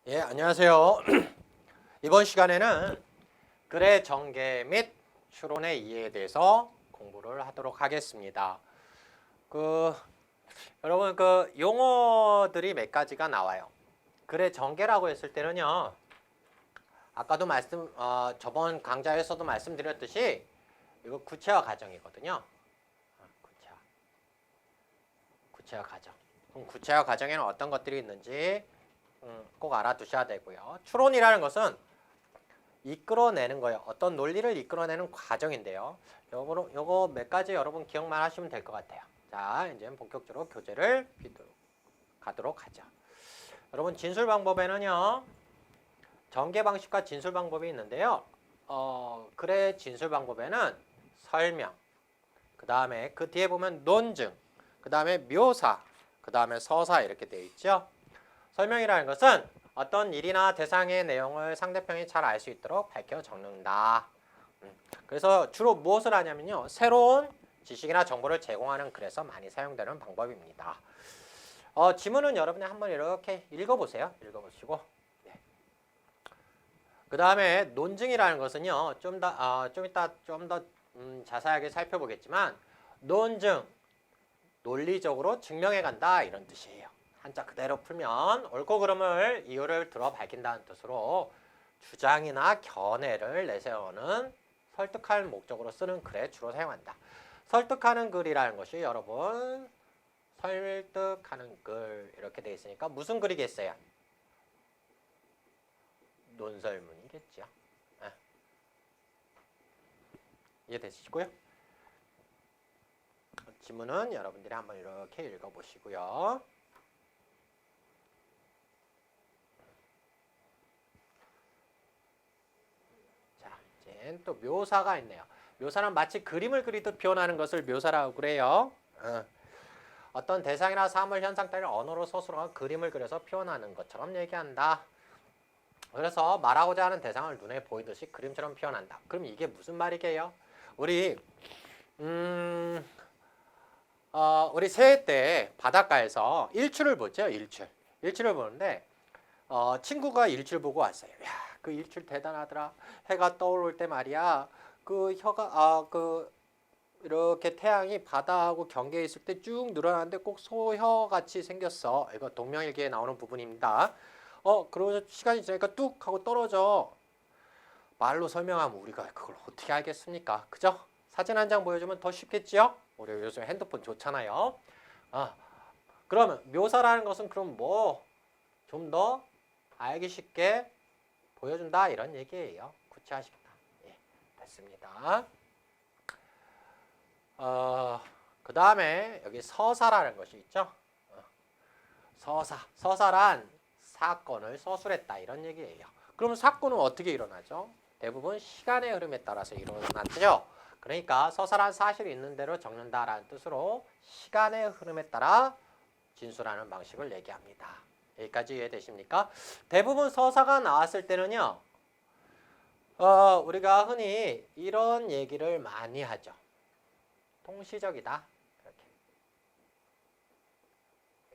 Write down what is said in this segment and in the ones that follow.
예, 안녕하세요. 이번 시간에는 글의 전개 및 추론의 이해에 대해서 공부를 하도록 하겠습니다. 여러분 용어들이 몇 가지가 나와요. 글의 전개라고 했을 때는요. 아까도 저번 강좌에서도 말씀드렸듯이 이거 구체화 과정이거든요. 구체화 과정. 그럼 구체화 과정에는 어떤 것들이 있는지 꼭 알아두셔야 되고요. 추론이라는 것은 이끌어내는 거예요. 어떤 논리를 이끌어내는 과정인데요. 요거 몇 가지 여러분 기억만 하시면 될 것 같아요. 자, 이제 본격적으로 교재를 가도록 하죠. 여러분 진술 방법에는요. 전개 방식과 진술 방법이 있는데요. 글의 진술 방법에는 설명, 그 다음에 그 뒤에 보면 논증, 그 다음에 묘사, 그 다음에 서사 이렇게 되어 있죠. 설명이라는 것은 어떤 일이나 대상의 내용을 상대편이 잘 알 수 있도록 밝혀 적는다. 그래서 주로 무엇을 하냐면요. 새로운 지식이나 정보를 제공하는 글에서 많이 사용되는 방법입니다. 지문은 여러분이 한번 이렇게 읽어보세요. 읽어보시고. 네. 그 다음에 논증이라는 것은요. 좀 이따 좀 더 자세하게 살펴보겠지만 논증, 논리적으로 증명해 간다 이런 뜻이에요. 한자 그대로 풀면 옳고 그름을 이유를 들어 밝힌다는 뜻으로 주장이나 견해를 내세우는 설득할 목적으로 쓰는 글에 주로 사용한다. 설득하는 글이라는 것이 여러분 설득하는 글 이렇게 되어 있으니까 무슨 글이겠어요? 논설문이겠죠. 네. 이해되시고요? 지문은 여러분들이 한번 이렇게 읽어보시고요. 또 묘사가 있네요. 묘사는 마치 그림을 그리듯 표현하는 것을 묘사라고 그래요. 어떤 대상이나 사물, 현상 따위를 언어로 서술하고 그림을 그려서 표현하는 것처럼 얘기한다. 그래서 말하고자 하는 대상을 눈에 보이듯이 그림처럼 표현한다. 그럼 이게 무슨 말이게요? 우리 새해 때 바닷가에서 일출을 보죠. 일출을 보는데 친구가 일출 보고 왔어요. 야, 그 일출 대단하더라. 해가 떠오를 때 말이야. 이렇게 태양이 바다하고 경계에 있을 때 쭉 늘어나는데 꼭 소혀같이 생겼어. 이거 동명일기에 나오는 부분입니다. 그러고 시간이 지나니까 뚝 하고 떨어져. 말로 설명하면 우리가 그걸 어떻게 알겠습니까? 그죠? 사진 한 장 보여주면 더 쉽겠지요? 우리 요즘 핸드폰 좋잖아요. 그러면 묘사라는 것은 그럼 좀 더 알기 쉽게 보여준다 이런 얘기예요. 구체화시킨다. 예, 됐습니다. 그 다음에 여기 서사라는 것이 있죠. 서사란 사건을 서술했다 이런 얘기예요. 그럼 사건은 어떻게 일어나죠? 대부분 시간의 흐름에 따라서 일어나죠. 그러니까 서사란 사실이 있는 대로 적는다라는 뜻으로 시간의 흐름에 따라 진술하는 방식을 얘기합니다. 여기까지 이해되십니까? 대부분 서사가 나왔을 때는요. 우리가 흔히 이런 얘기를 많이 하죠. 통시적이다. 이렇게.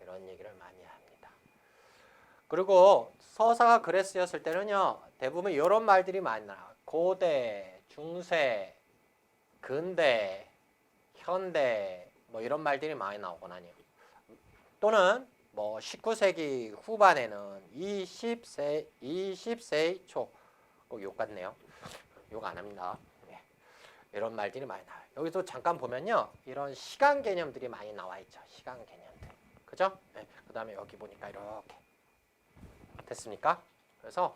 이런 얘기를 많이 합니다. 그리고 서사가 글에 쓰였을 때는요. 대부분 이런 말들이 많이 나와요. 고대, 중세, 근대, 현대 뭐 이런 말들이 많이 나오곤 하네요. 또는 19세기 후반에는 20세기 초 꼭 욕 같네요. 욕 안 합니다. 네. 이런 말들이 많이 나와요. 여기서 잠깐 보면요. 이런 시간 개념들이 많이 나와 있죠. 시간 개념들. 그죠? 네. 그 다음에 여기 보니까 이렇게. 됐습니까? 그래서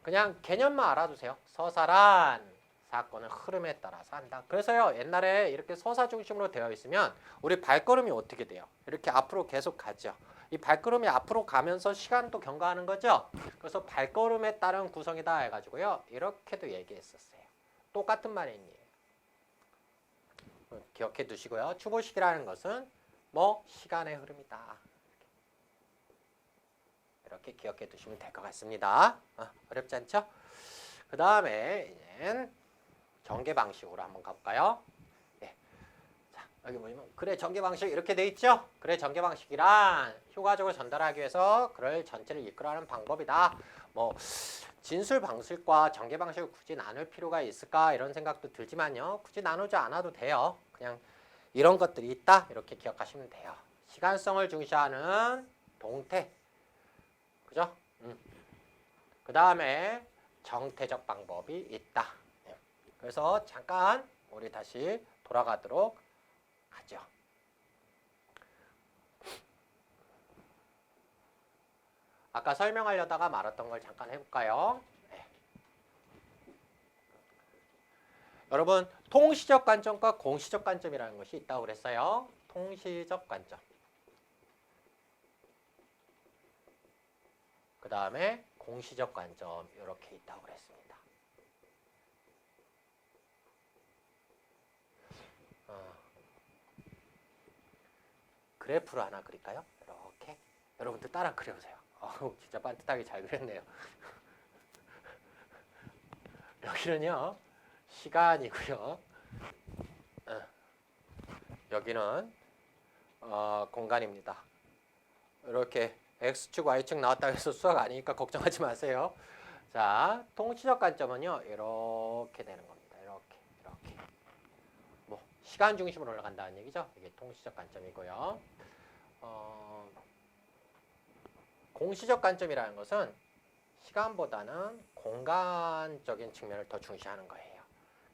그냥 개념만 알아두세요. 서사란 사건은 흐름에 따라서 한다. 그래서요. 옛날에 이렇게 서사 중심으로 되어 있으면 우리 발걸음이 어떻게 돼요? 이렇게 앞으로 계속 가죠. 이 발걸음이 앞으로 가면서 시간도 경과하는 거죠. 그래서 발걸음에 따른 구성이다 해가지고요. 이렇게도 얘기했었어요. 똑같은 말이에요. 기억해 두시고요. 추보식이라는 것은 시간의 흐름이다. 이렇게 기억해 두시면 될 것 같습니다. 어렵지 않죠? 그 다음에 이제 전개 방식으로 한번 가볼까요? 네. 자, 여기 보시면 글의 전개 방식 이렇게 돼 있죠? 글의 전개 방식이란 효과적으로 전달하기 위해서 글을 전체를 이끌어가는 방법이다. 뭐 진술 방식과 전개 방식을 굳이 나눌 필요가 있을까 이런 생각도 들지만요. 굳이 나누지 않아도 돼요. 그냥 이런 것들이 있다 이렇게 기억하시면 돼요. 시간성을 중시하는 동태, 그죠? 그 다음에 정태적 방법이 있다. 그래서 잠깐 우리 다시 돌아가도록 하죠. 아까 설명하려다가 말았던 걸 잠깐 해볼까요? 네. 여러분 통시적 관점과 공시적 관점이라는 것이 있다고 그랬어요. 통시적 관점. 그 다음에 공시적 관점 이렇게 있다고 그랬습니다. 그래프를 하나 그릴까요? 이렇게 여러분들 따라 그려보세요. 진짜 반듯하게 잘 그렸네요. 여기는요 시간이고요. 여기는 공간입니다. 이렇게 X축, Y축 나왔다고 해서 수학 아니니까 걱정하지 마세요. 자, 통시적 관점은요 이렇게 되는 겁니다. 이렇게 뭐 시간 중심으로 올라간다는 얘기죠. 이게 통시적 관점이고요. 공시적 관점이라는 것은 시간보다는 공간적인 측면을 더 중시하는 거예요.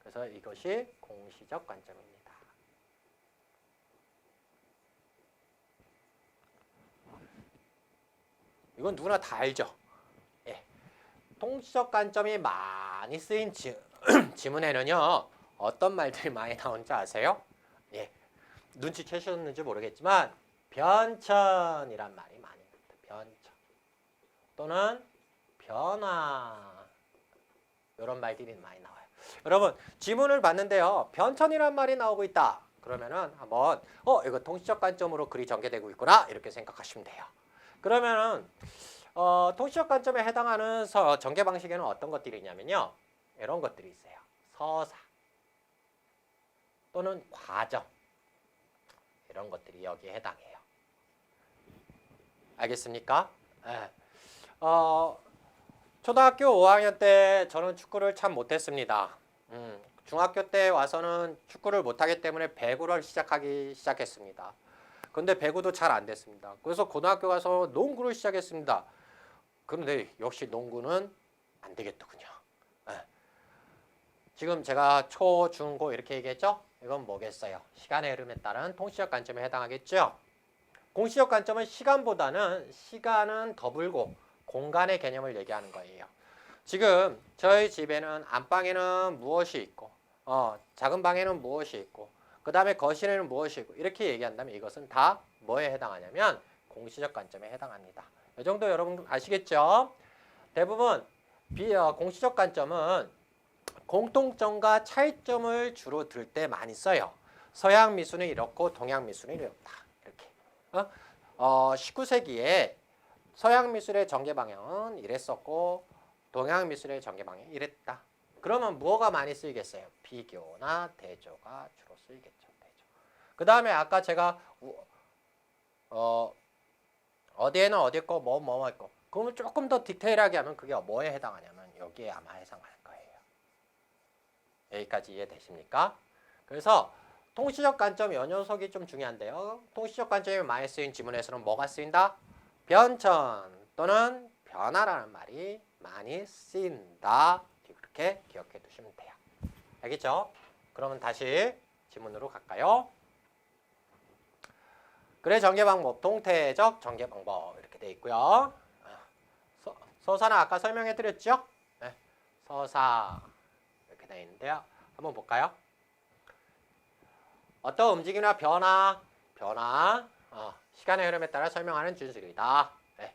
그래서 이것이 공시적 관점입니다. 이건 누구나 다 알죠. 예. 통시적 관점이 많이 쓰인 지문에는요 어떤 말들이 많이 나오는지 아세요? 예. 눈치채셨는지 모르겠지만 변천이란 말이 많이 나옵니다. 변천 또는 변화 이런 말들이 많이 나와요. 여러분 지문을 봤는데요 변천이란 말이 나오고 있다 그러면은 한번 이거 통시적 관점으로 글이 전개되고 있구나 이렇게 생각하시면 돼요. 그러면은 통시적 관점에 해당하는 전개 방식에는 어떤 것들이 있냐면요 이런 것들이 있어요. 서사 또는 과정 이런 것들이 여기에 해당해요. 알겠습니까? 네. 초등학교 5학년 때 저는 축구를 참 못했습니다. 중학교 때 와서는 축구를 못하기 때문에 배구를 시작했습니다. 근데 배구도 잘 안 됐습니다. 그래서 고등학교 가서 농구를 시작했습니다. 그런데 역시 농구는 안 되겠더군요. 네. 지금 제가 초, 중, 고 이렇게 얘기했죠? 이건 뭐겠어요? 시간의 흐름에 따른 통시적 관점에 해당하겠죠? 공시적 관점은 시간은 더불고 공간의 개념을 얘기하는 거예요. 지금 저희 집에는 안방에는 무엇이 있고 작은 방에는 무엇이 있고 그 다음에 거실에는 무엇이 있고 이렇게 얘기한다면 이것은 다 뭐에 해당하냐면 공시적 관점에 해당합니다. 이 정도 여러분 아시겠죠? 대부분 공시적 관점은 공통점과 차이점을 주로 들 때 많이 써요. 서양 미술은 이렇고 동양 미술은 이렇다. 이렇게. 19세기에 서양 미술의 전개 방향은 이랬었고 동양 미술의 전개 방향이 이랬다. 그러면 뭐가 많이 쓰이겠어요? 비교나 대조가 주로 쓰이겠죠. 대조. 그 다음에 아까 제가 어디에는 어디 있고 뭐 있고 그러면 조금 더 디테일하게 하면 그게 뭐에 해당하냐면 여기에 아마 해당할 거예요. 여기까지 이해되십니까? 그래서 통시적 관점 요 녀석이 좀 중요한데요. 통시적 관점이 많이 쓰인 지문에서는 뭐가 쓰인다? 변천 또는 변화라는 말이 많이 쓰인다. 이렇게 기억해 두시면 돼요. 알겠죠? 그러면 다시 지문으로 갈까요? 글의 전개 방법, 동태적 전개 방법 이렇게 돼 있고요. 서사는 아까 설명해 드렸죠? 네. 서사 이렇게 돼 있는데요. 한번 볼까요? 어떤 움직임이나 변화, 시간의 흐름에 따라 설명하는 준술이다. 네.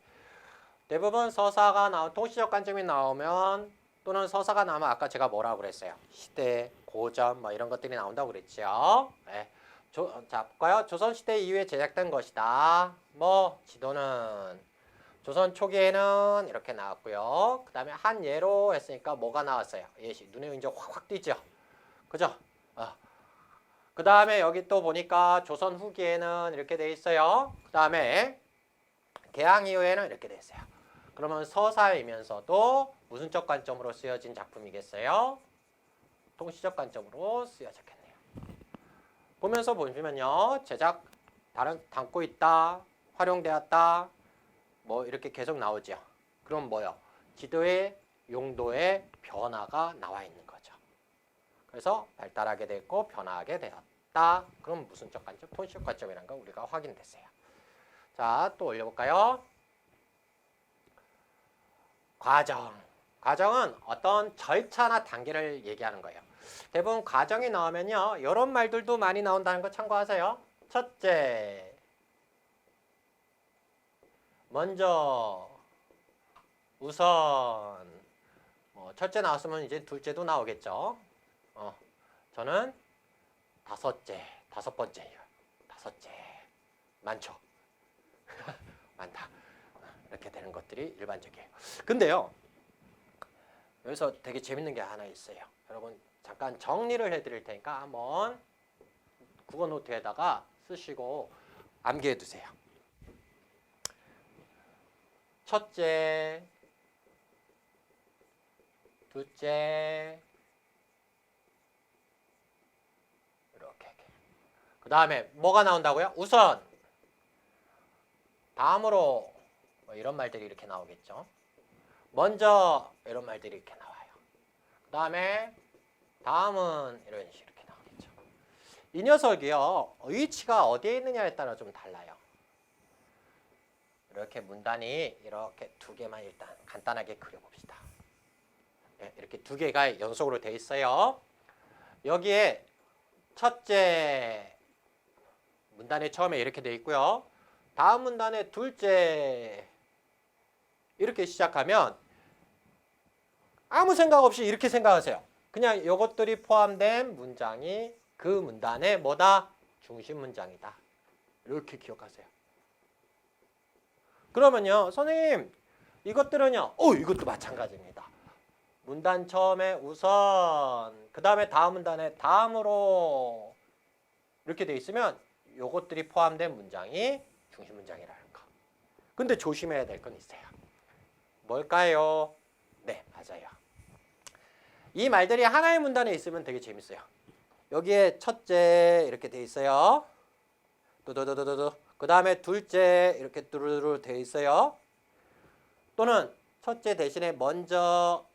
대부분 서사가 통시적 관점이 나오면 또는 서사가 나오면 아까 제가 뭐라고 그랬어요? 시대, 고전 뭐 이런 것들이 나온다고 그랬죠. 네. 자, 볼까요? 조선시대 이후에 제작된 것이다. 뭐 지도는 조선 초기에는 이렇게 나왔고요. 그 다음에 한 예로 했으니까 뭐가 나왔어요? 예시. 눈에 이제 확 띄죠. 그죠? 그 다음에 여기 또 보니까 조선 후기에는 이렇게 돼 있어요. 그 다음에 개항 이후에는 이렇게 돼 있어요. 그러면 서사이면서도 무슨적 관점으로 쓰여진 작품이겠어요? 통시적 관점으로 쓰여졌겠네요. 보면서 보시면요. 제작 담고 있다, 활용되었다, 뭐 이렇게 계속 나오죠. 그럼 뭐요? 지도의 용도의 변화가 나와 있는 거죠. 그래서 발달하게 됐고 변화하게 되었다. 그럼 무슨적 관점, 통시적 관점이라는 거 우리가 확인됐어요. 자, 또 올려볼까요? 과정. 과정은 어떤 절차나 단계를 얘기하는 거예요. 대부분 과정이 나오면요. 이런 말들도 많이 나온다는 거 참고하세요. 첫째, 먼저, 우선. 첫째 나왔으면 이제 둘째도 나오겠죠. 저는 다섯 번째예요. 다섯째. 많죠. 많다. 이렇게 되는 것들이 일반적이에요. 근데요. 여기서 되게 재밌는 게 하나 있어요. 여러분 잠깐 정리를 해드릴 테니까 한번 국어 노트에다가 쓰시고 암기해 두세요. 첫째, 둘째, 이렇게. 그 다음에 뭐가 나온다고요? 우선, 다음으로 뭐 이런 말들이 이렇게 나오겠죠. 먼저 이런 말들이 이렇게 나와요. 그 다음에 다음은 이런 식으로 이렇게 나오겠죠. 이 녀석이요. 위치가 어디에 있느냐에 따라 좀 달라요. 이렇게 문단이 이렇게 두 개만 일단 간단하게 그려봅시다. 네, 이렇게 두 개가 연속으로 돼 있어요. 여기에 첫째 문단의 처음에 이렇게 돼 있고요. 다음 문단의 둘째 이렇게 시작하면 아무 생각 없이 이렇게 생각하세요. 그냥 이것들이 포함된 문장이 그 문단의 뭐다? 중심 문장이다. 이렇게 기억하세요. 그러면요. 선생님 이것들은요. 이것도 마찬가지입니다. 문단 처음에 우선 그 다음에 다음 문단에 다음으로 이렇게 돼 있으면 이것들이 포함된 문장이 중심 문장이라는 거. 근데 조심해야 될 건 있어요. 뭘까요? 네, 맞아요. 이 말들이 하나의 문단에 있으면 되게 재밌어요. 여기에 첫째 이렇게 돼 있어요. 두두두두두. 그 다음에 둘째 이렇게 뚜루루루 돼 있어요. 또는 첫째 대신에 먼저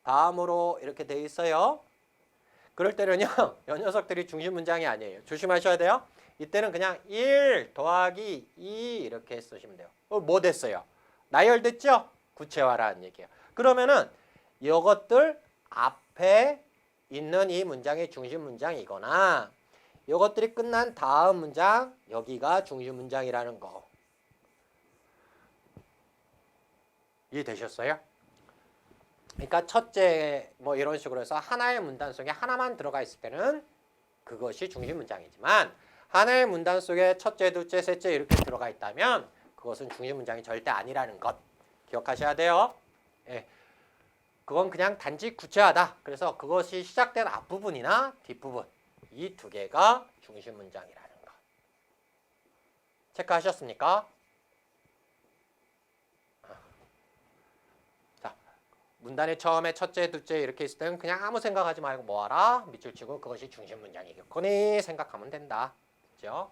다음으로 이렇게 돼 있어요. 그럴 때는요. 이 녀석들이 중심 문장이 아니에요. 조심하셔야 돼요. 이때는 그냥 1 더하기 2 이렇게 쓰시면 돼요. 뭐 됐어요? 나열됐죠? 구체화라는 얘기예요. 그러면은 이것들 앞에 있는 이 문장이 중심 문장이거나 이것들이 끝난 다음 문장 여기가 중심 문장이라는 거. 이해되셨어요? 그러니까 첫째 뭐 이런 식으로 해서 하나의 문단 속에 하나만 들어가 있을 때는 그것이 중심 문장이지만 하나의 문단 속에 첫째, 둘째, 셋째 이렇게 들어가 있다면 그것은 중심 문장이 절대 아니라는 것 기억하셔야 돼요. 예. 그건 그냥 단지 구체화다. 그래서 그것이 시작된 앞부분이나 뒷부분 이 두 개가 중심 문장이라는 것. 체크하셨습니까? 자, 문단의 처음에 첫째, 둘째 이렇게 있을 때는 그냥 아무 생각하지 말고 뭐하라? 밑줄 치고 그것이 중심 문장이겠거니 생각하면 된다. 그렇죠?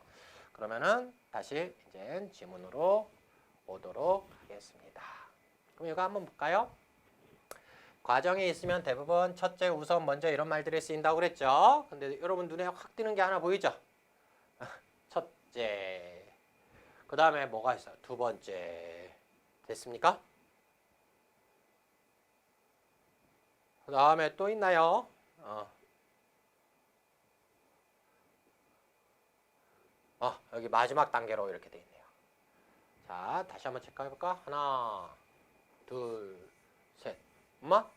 그러면은 다시 이제 지문으로 오도록 하겠습니다. 그럼 이거 한번 볼까요? 과정이 있으면 대부분 첫째, 우선, 먼저 이런 말들이 쓰인다고 그랬죠. 근데 여러분 눈에 확 띄는 게 하나 보이죠? 첫째. 그 다음에 뭐가 있어요? 두 번째. 됐습니까? 그 다음에 또 있나요? 여기 마지막 단계로 이렇게 돼 있네요. 자, 다시 한번 체크해볼까? 하나, 둘, 셋. 엄마?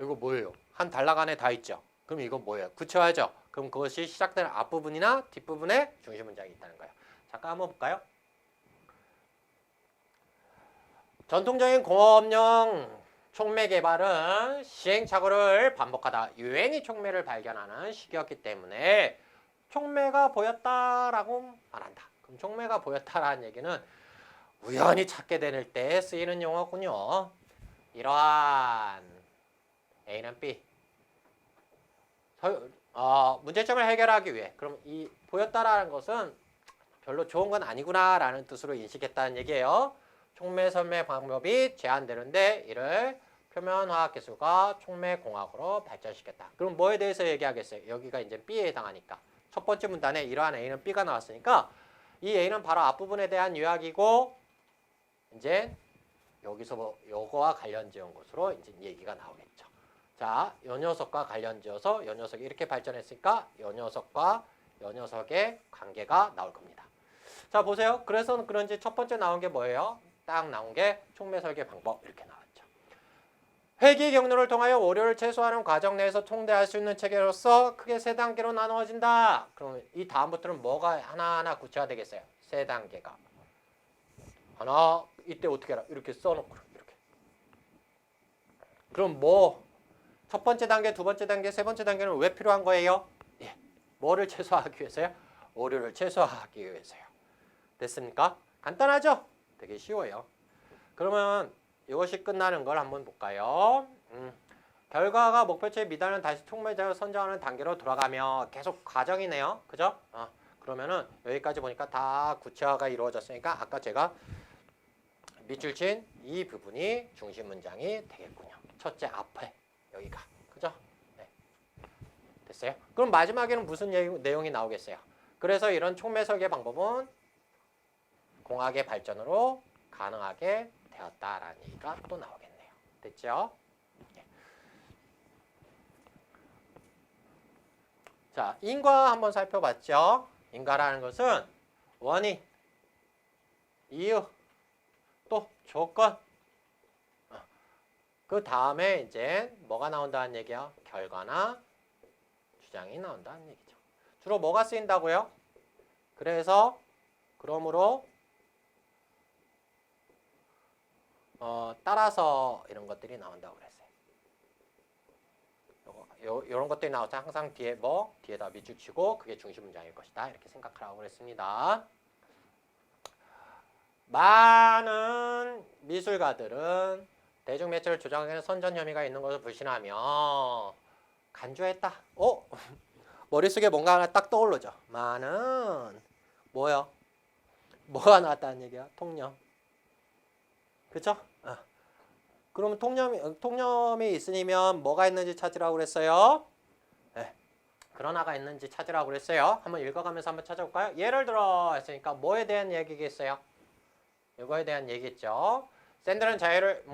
이거 뭐예요? 한 단락 안에 다 있죠? 그럼 이거 뭐예요? 구체화죠? 그럼 그것이 시작되는 앞부분이나 뒷부분에 중심 문장이 있다는 거예요. 잠깐 한번 볼까요? 전통적인 공업용 촉매 개발은 시행착오를 반복하다 유행이 촉매를 발견하는 시기였기 때문에 촉매가 보였다라고 말한다. 그럼 촉매가 보였다라는 얘기는 우연히 찾게 될 때 쓰이는 용어군요. 이러한 A는 B. 문제점을 해결하기 위해 그럼 이 보였다라는 것은 별로 좋은 건 아니구나라는 뜻으로 인식했다는 얘기예요. 촉매 설매 방법이 제한되는데 이를 표면화학 기술과 촉매 공학으로 발전시켰다. 그럼 뭐에 대해서 얘기하겠어요? 여기가 이제 B에 해당하니까 첫 번째 문단에 이러한 A는 B가 나왔으니까 이 A는 바로 앞부분에 대한 요약이고 이제 여기서 뭐 요거와 관련지은 것으로 이제 얘기가 나오겠죠. 자, 요 녀석과 관련지어서 요 녀석이 이렇게 발전했으니까 요 녀석과 요 녀석의 관계가 나올 겁니다. 자, 보세요. 그래서 그런지 첫 번째 나온 게 뭐예요? 딱 나온 게 촉매 설계 방법 이렇게 나왔죠. 회귀 경로를 통하여 오류를 최소화하는 과정 내에서 통대할 수 있는 체계로서 크게 세 단계로 나누어진다. 그럼 이 다음부터는 뭐가 하나하나 구체화되겠어요? 세 단계가. 하나, 이때 어떻게 해라? 이렇게 써놓고 이렇게. 그럼 뭐 첫 번째 단계, 두 번째 단계, 세 번째 단계는 왜 필요한 거예요? 예, 뭐를 최소화하기 위해서요? 오류를 최소화하기 위해서요. 됐습니까? 간단하죠? 되게 쉬워요. 그러면 이것이 끝나는 걸 한번 볼까요? 결과가 목표치에 미달은 다시 촉매자를 선정하는 단계로 돌아가며 계속 과정이네요. 그죠? 그러면은 여기까지 보니까 다 구체화가 이루어졌으니까 아까 제가 밑줄 친 이 부분이 중심 문장이 되겠군요. 첫째 앞에 여기가. 그죠? 네. 됐어요? 그럼 마지막에는 무슨 내용이 나오겠어요? 그래서 이런 촉매 설계 방법은 공학의 발전으로 가능하게 되었다라는 얘기가 또 나오겠네요. 됐죠? 네. 자, 인과 한번 살펴봤죠? 인과라는 것은 원인, 이유, 또 조건. 그 다음에 이제 뭐가 나온다는 얘기야? 결과나 주장이 나온다는 얘기죠. 주로 뭐가 쓰인다고요? 그래서 그러므로 따라서 이런 것들이 나온다고 그랬어요. 이런 것들이 나와서 항상 뒤에 뒤에다 밑줄 치고 그게 중심 문장일 것이다. 이렇게 생각하라고 그랬습니다. 많은 미술가들은 대중매체를 조작하는 선전 혐의가 있는 것을 불신하며 간주했다. 머릿속에 뭔가 하나 딱 떠오르죠. 많은 뭐요? 뭐가 나왔다는 얘기야? 통념. 그쵸? 그러면 통념이 있으면 뭐가 있는지 찾으라고 그랬어요? 네. 그러나가 있는지 찾으라고 그랬어요. 한번 읽어가면서 한번 찾아볼까요? 예를 들어 했으니까 뭐에 대한 얘기겠어요? 이거에 대한 얘기겠죠. 샌들은 자유를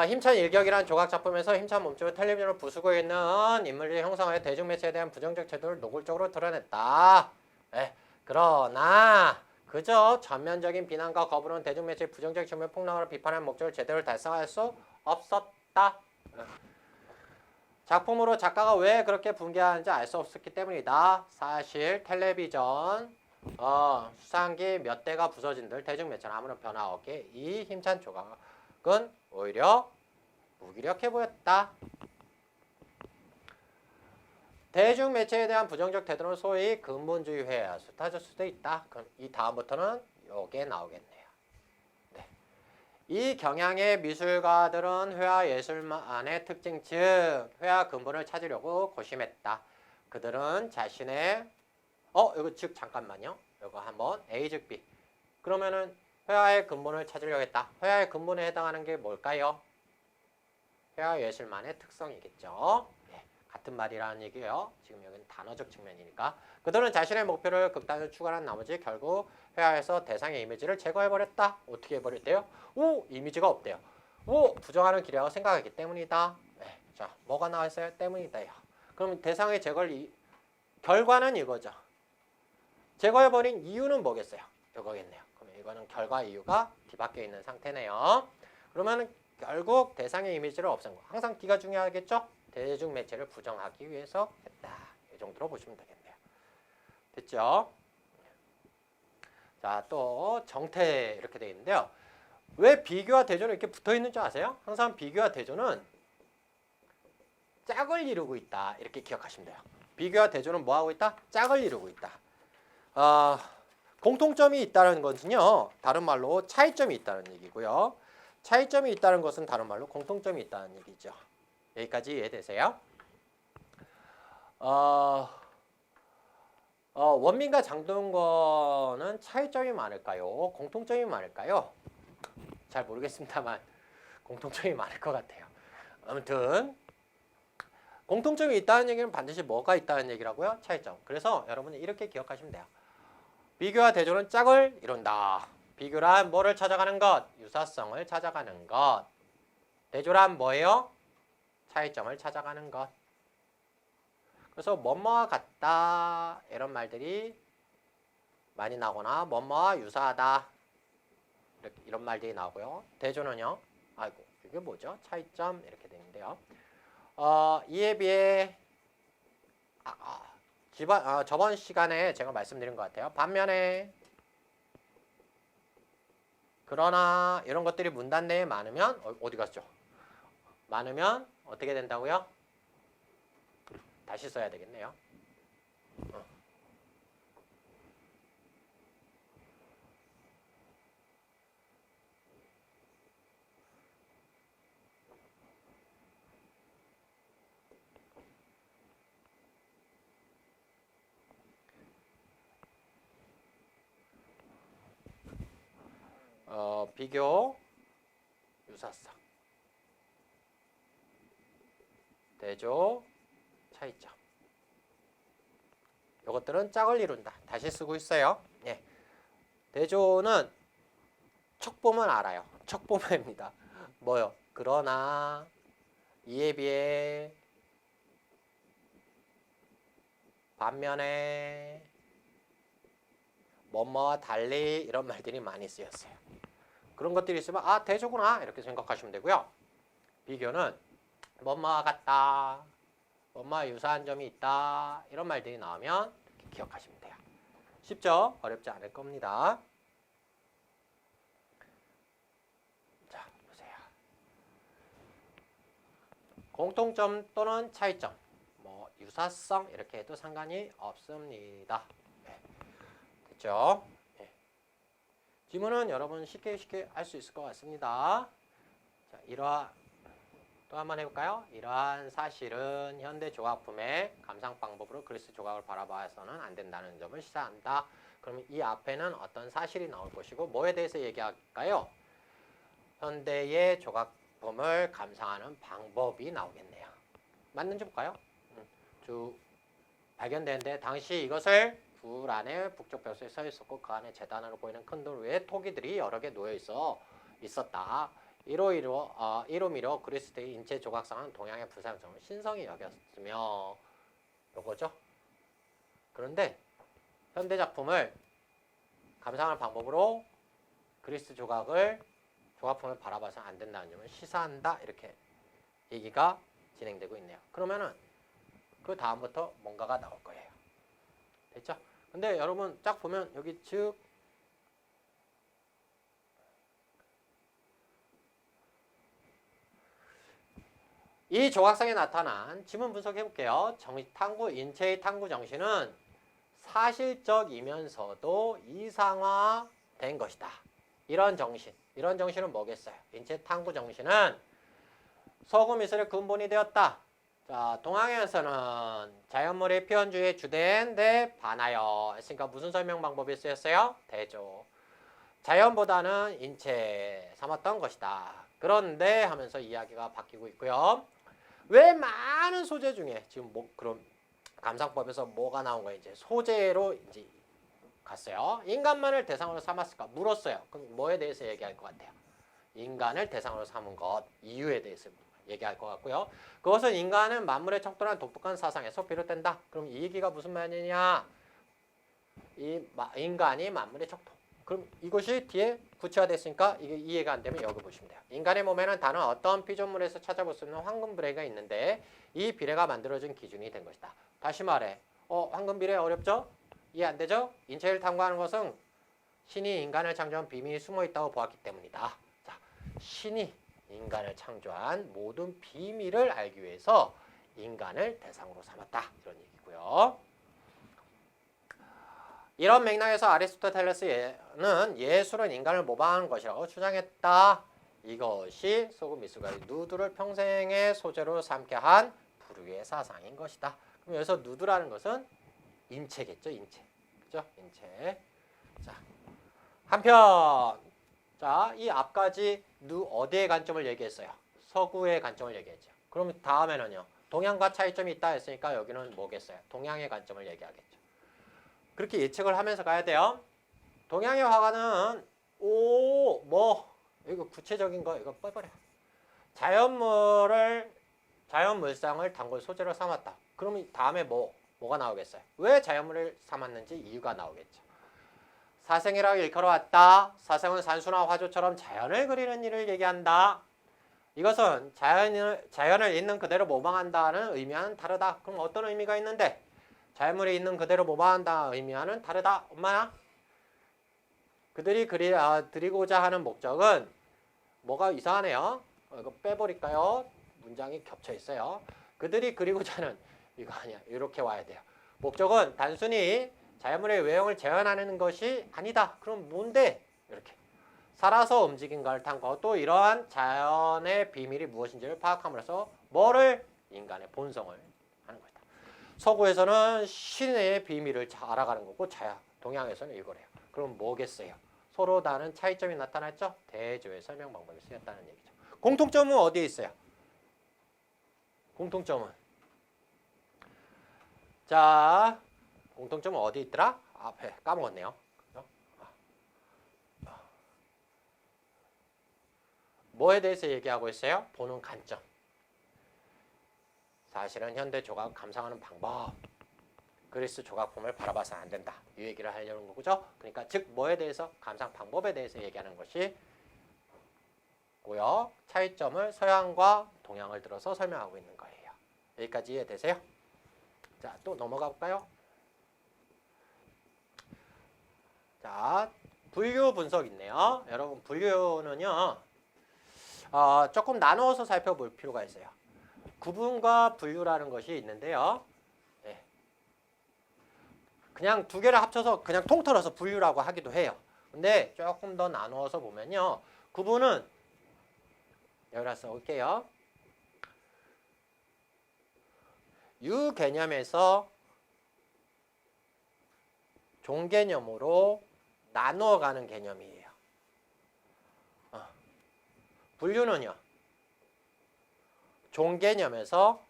힘찬 일격이라는 조각 작품에서 힘찬 몸집을 텔레비전으로 부수고 있는 인물들의 형상화에 대중매체에 대한 부정적 태도를 노골적으로 드러냈다. 네. 그러나 그저 전면적인 비난과 거부는 대중매체의 부정적 측면 폭락으로 비판하는 목적을 제대로 달성할 수 없었다. 작품으로 작가가 왜 그렇게 분개하는지 알 수 없었기 때문이다. 사실 텔레비전 수상기 몇 대가 부서진들 대중매체는 아무런 변화 없게 이 힘찬 조각은 오히려 무기력해 보였다. 대중매체에 대한 부정적 태도는 소위 근본주의 회화 수타질 수도 있다. 그럼 이 다음부터는 요게 나오겠네요. 네. 이 경향의 미술가들은 회화 예술만의 특징 즉 회화 근본을 찾으려고 고심했다. 그들은 자신의 이거 즉 잠깐만요. 이거 한번 A 즉 B. 그러면은 회화의 근본을 찾으려고 했다. 회화의 근본에 해당하는 게 뭘까요? 회화 예술만의 특성이겠죠. 네, 같은 말이라는 얘기예요. 지금 여기는 단어적 측면이니까. 그들은 자신의 목표를 극단적으로 추구하는 나머지 결국 회화에서 대상의 이미지를 제거해버렸다. 어떻게 해버렸대요? 이미지가 없대요. 부정하는 길이라고 생각하기 때문이다. 네, 자, 뭐가 나와있어요? 때문이다요. 그럼 대상의 제거를 결과는 이거죠. 제거해버린 이유는 뭐겠어요? 이거겠네요. 그럼 이거는 결과 이유가 뒤바뀌어 있는 상태네요. 그러면 결국 대상의 이미지를 없앤 거. 항상 D가 중요하겠죠? 대중매체를 부정하기 위해서 했다. 이 정도로 보시면 되겠네요. 됐죠? 자, 또 정태 이렇게 되어 있는데요. 왜 비교와 대조는 이렇게 붙어 있는 줄 아세요? 항상 비교와 대조는 짝을 이루고 있다. 이렇게 기억하시면 돼요. 비교와 대조는 뭐 하고 있다? 짝을 이루고 있다. 공통점이 있다는 것은요. 다른 말로 차이점이 있다는 얘기고요. 차이점이 있다는 것은 다른 말로 공통점이 있다는 얘기죠. 여기까지 이해되세요? 원민과 장동건은 차이점이 많을까요? 공통점이 많을까요? 잘 모르겠습니다만 공통점이 많을 것 같아요. 아무튼 공통점이 있다는 얘기는 반드시 뭐가 있다는 얘기라고요? 차이점. 그래서 여러분이 이렇게 기억하시면 돼요. 비교와 대조는 짝을 이룬다. 비교란 뭐를 찾아가는 것? 유사성을 찾아가는 것. 대조란 뭐예요? 차이점을 찾아가는 것. 그래서 뭐뭐와 같다 이런 말들이 많이 나오거나 뭐뭐와 유사하다 이런 말들이 나오고요. 대조는요. 아이고 이게 뭐죠? 차이점 이렇게 되는데요. 이에 비해 저번 시간에 제가 말씀드린 것 같아요. 반면에 그러나 이런 것들이 문단 내에 많으면 어디 갔죠? 많으면 어떻게 된다고요? 다시 써야 되겠네요. 비교, 유사성, 대조, 차이점. 이것들은 짝을 이룬다. 다시 쓰고 있어요. 예. 대조는 척 보면 알아요. 척 보면입니다. 뭐요? 그러나 이에 비해 반면에 뭐뭐와 달리 이런 말들이 많이 쓰였어요. 그런 것들이 있으면 대조구나 이렇게 생각하시면 되고요. 비교는 뭐뭐와 같다, 뭐뭐와 유사한 점이 있다 이런 말들이 나오면 이렇게 기억하시면 돼요. 쉽죠? 어렵지 않을 겁니다. 자, 보세요. 공통점 또는 차이점, 뭐 유사성 이렇게 해도 상관이 없습니다. 네. 됐죠? 네. 지문은 여러분 쉽게 할 수 있을 것 같습니다. 자, 또 한번 해볼까요? 이러한 사실은 현대 조각품의 감상 방법으로 그리스 조각을 바라봐서는 안 된다는 점을 시사한다. 그럼 이 앞에는 어떤 사실이 나올 것이고 뭐에 대해서 얘기할까요? 현대의 조각품을 감상하는 방법이 나오겠네요. 맞는지 볼까요? 발견되는데 당시 이것을 불 안에 북쪽 벽수에 서 있었고 그 안에 재단으로 보이는 큰 돌 위에 토기들이 여러 개 놓여 있었다. 이로미로 그리스도의 인체 조각상은 동양의 불상성을 신성히 여겼으며 요거죠. 그런데 현대 작품을 감상하는 방법으로 그리스 조각품을 바라봐서 안 된다는 점을 시사한다. 이렇게 얘기가 진행되고 있네요. 그러면은 그 다음부터 뭔가가 나올 거예요. 됐죠? 근데 여러분 딱 보면 여기 즉 이 조각상에 나타난 지문 분석해 볼게요. 인체의 탐구 정신은 사실적이면서도 이상화된 것이다. 이런 정신은 뭐겠어요? 인체 탐구 정신은 서구 미술의 근본이 되었다. 자, 동양에서는 자연물의 표현주의에 주된 데 반하여 했으니까 무슨 설명 방법이 쓰였어요? 대조. 자연보다는 인체 삼았던 것이다. 그런데 하면서 이야기가 바뀌고 있고요. 왜 많은 소재 중에 지금 그럼 감상법에서 뭐가 나온 거예요? 이제 소재로 이제 갔어요. 인간만을 대상으로 삼았을까? 물었어요. 그럼 뭐에 대해서 얘기할 것 같아요? 인간을 대상으로 삼은 것, 이유에 대해서 얘기할 것 같고요. 그것은 인간은 만물의 척도란 독특한 사상에서 비롯된다. 그럼 이 얘기가 무슨 말이냐? 인간이 만물의 척도. 그럼 이것이 뒤에 구체화됐으니까 이게 이해가 안 되면 여기 보시면 돼요. 인간의 몸에는 다른 어떤 피조물에서 찾아볼 수 있는 황금 비례가 있는데 이 비례가 만들어진 기준이 된 것이다. 다시 말해, 황금 비례 어렵죠? 이해 안 되죠? 인체를 탐구하는 것은 신이 인간을 창조한 비밀이 숨어 있다고 보았기 때문이다. 자, 신이 인간을 창조한 모든 비밀을 알기 위해서 인간을 대상으로 삼았다. 이런 얘기고요. 이런 맥락에서 아리스토텔레스는 예술은 인간을 모방하는 것이라고 주장했다. 이것이 소금 미술가의 누드를 평생의 소재로 삼게 한 불후의 사상인 것이다. 그럼 여기서 누드라는 것은 인체겠죠, 인체. 그죠? 인체. 자, 한편, 자, 이 앞까지 어디의 관점을 얘기했어요? 서구의 관점을 얘기했죠. 그럼 다음에는요, 동양과 차이점이 있다 했으니까 여기는 뭐겠어요? 동양의 관점을 얘기하겠죠. 그렇게 예측을 하면서 가야 돼요. 동양의 화가는 이거 구체적인 거 이거 빼버려. 자연물상을 단골 소재로 삼았다. 그럼 다음에 뭐가 나오겠어요? 왜 자연물을 삼았는지 이유가 나오겠죠. 사생이라고 일컬어왔다. 사생은 산수나 화조처럼 자연을 그리는 일을 얘기한다. 이것은 자연을 있는 그대로 모방한다는 의미와는 다르다. 그럼 어떤 의미가 있는데? 자연물이 있는 그대로 모방한다 의미와는 다르다. 엄마야? 그들이 드리고자 하는 목적은 뭐가 이상하네요. 이거 빼버릴까요? 문장이 겹쳐 있어요. 그들이 그리고자 하는 이거 아니야. 이렇게 와야 돼요. 목적은 단순히 자연물의 외형을 재현하는 것이 아니다. 그럼 뭔데? 이렇게. 살아서 움직인 걸 탐구하고 또 이러한 자연의 비밀이 무엇인지를 파악함으로써 뭐를? 인간의 본성을 하는 것이다. 서구에서는 신의 비밀을 알아가는 거고 동양에서는 이거래요. 그럼 뭐겠어요? 서로 다른 차이점이 나타났죠? 대조의 설명 방법이 쓰였다는 얘기죠. 공통점은 어디에 있어요? 공통점은 자, 공통점은 어디 있더라? 앞에 까먹었네요. 뭐에 대해서 얘기하고 있어요? 보는 관점. 사실은 현대 조각 감상하는 방법. 그리스 조각품을 바라봐서는 안 된다. 이 얘기를 하려는 거죠. 그러니까 즉 뭐에 대해서? 감상 방법에 대해서 얘기하는 것이 고요. 차이점을 서양과 동양을 들어서 설명하고 있는 거예요. 여기까지 이해되세요? 자, 또 넘어가 볼까요? 자, 분류 분석 있네요. 여러분 분류는요. 조금 나누어서 살펴볼 필요가 있어요. 구분과 분류라는 것이 있는데요. 네. 그냥 두 개를 합쳐서 그냥 통틀어서 분류라고 하기도 해요. 근데 조금 더 나누어서 보면요. 구분은 여기다 써올게요. 유 개념에서 종 개념으로 나누어가는 개념이에요. 분류는요. 종 개념에서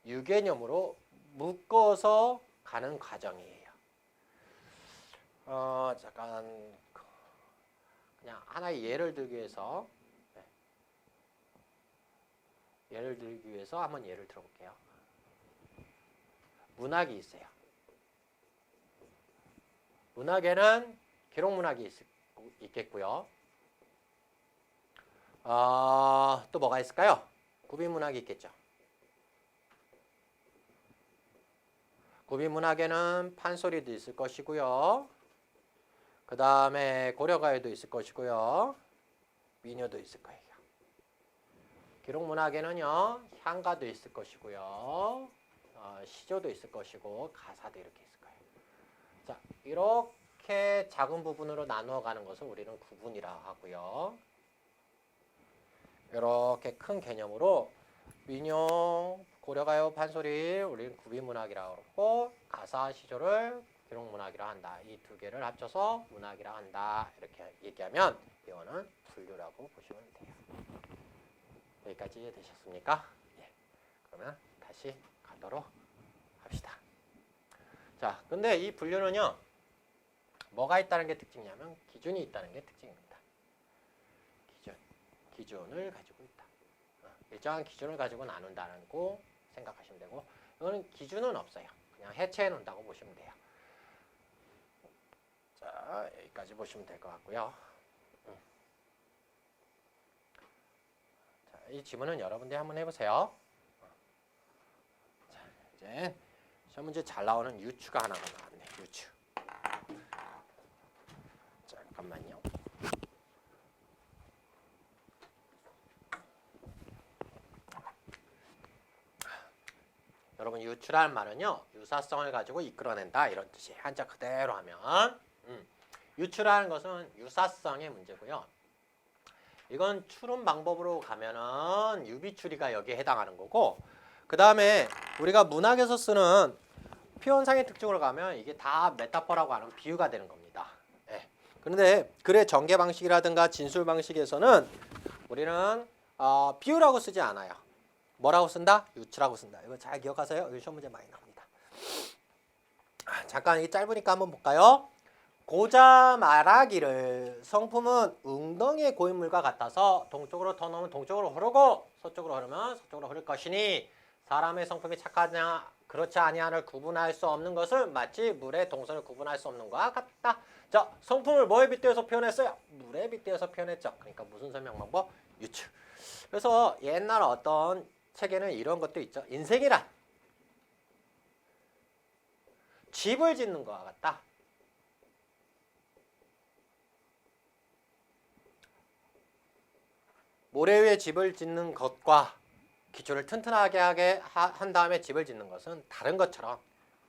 유 개념으로 묶어서 가는 과정이에요. 잠깐 그냥 하나의 예를 들기 위해서 한번 예를 들어볼게요. 문학이 있어요. 문학에는 기록문학이 있겠고요. 또 뭐가 있을까요? 구비문학이 있겠죠. 구비문학에는 판소리도 있을 것이고요. 그 다음에 고려가요도 있을 것이고요. 민요도 있을 거예요. 기록문학에는요. 향가도 있을 것이고요. 시조도 있을 것이고 가사도 이렇게 있을 거예요. 자, 이렇게 작은 부분으로 나누어 가는 것을 우리는 구분이라고 하고요. 이렇게 큰 개념으로 민요, 고려가요, 판소리 우리는 구비문학이라고 그러고 가사, 시조를 기록문학이라고 한다. 이 두 개를 합쳐서 문학이라고 한다. 이렇게 얘기하면 이거는 분류라고 보시면 돼요. 여기까지 이해되셨습니까? 예. 그러면 다시 가도록 합시다. 자, 근데 이 분류는요. 뭐가 있다는 게 특징이냐면 기준이 있다는 게 특징입니다. 기준을 가지고 있다. 일정한 기준을 가지고 나눈다고 생각하시면 되고 이거는 기준은 없어요. 그냥 해체해 놓는다고 보시면 돼요. 자, 여기까지 보시면 될 것 같고요. 자, 이 지문은 여러분들이 한번 해보세요. 자, 이제 시험 문제 잘 나오는 유추가 하나가 나왔네. 유추. 잠깐만요. 여러분 유추라는 말은요 유사성을 가지고 이끌어낸다 이런 뜻이 한자 그대로 하면 유추라는 것은 유사성의 문제고요. 이건 추론 방법으로 가면은 유비추리가 여기에 해당하는 거고 그 다음에 우리가 문학에서 쓰는 표현상의 특징으로 가면 이게 다 메타포라고 하는 비유가 되는 겁니다. 예. 그런데 글의 전개 방식이라든가 진술 방식에서는 우리는 비유라고 쓰지 않아요. 뭐라고 쓴다? 유추라고 쓴다. 이거 잘 기억하세요. 여기 시험 문제 많이 나옵니다. 잠깐 이게 짧으니까 한번 볼까요? 고자 말하기를 성품은 웅덩이의 고인물과 같아서 동쪽으로 터놓으면 동쪽으로 흐르고 서쪽으로 흐르면 서쪽으로 흐를 것이니 사람의 성품이 착하냐 그렇지 아니하를 구분할 수 없는 것을 마치 물의 동선을 구분할 수 없는 것과 같다. 자, 성품을 뭐에 빗대어서 표현했어요? 물에 빗대어서 표현했죠. 그러니까 무슨 설명 방법? 유추. 그래서 옛날 어떤 책에는 이런 것도 있죠. 인생이란 집을 짓는 것과 같다. 모래 위에 집을 짓는 것과 기초를 튼튼하게 한 다음에 집을 짓는 것은 다른 것처럼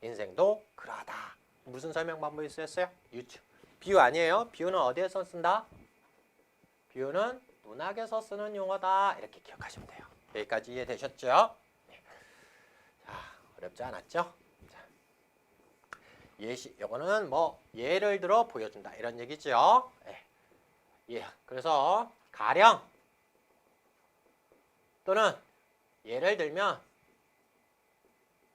인생도 그러하다. 무슨 설명 방법이 쓰였어요? 유추. 비유 아니에요. 비유는 어디에서 쓴다? 비유는 문학에서 쓰는 용어다. 이렇게 기억하시면 돼요. 여기까지 이해되셨죠? 네. 자, 어렵지 않았죠? 자, 예시, 요거는 뭐 예를 들어 보여준다 이런 얘기죠. 네. 예, 그래서 가령 또는 예를 들면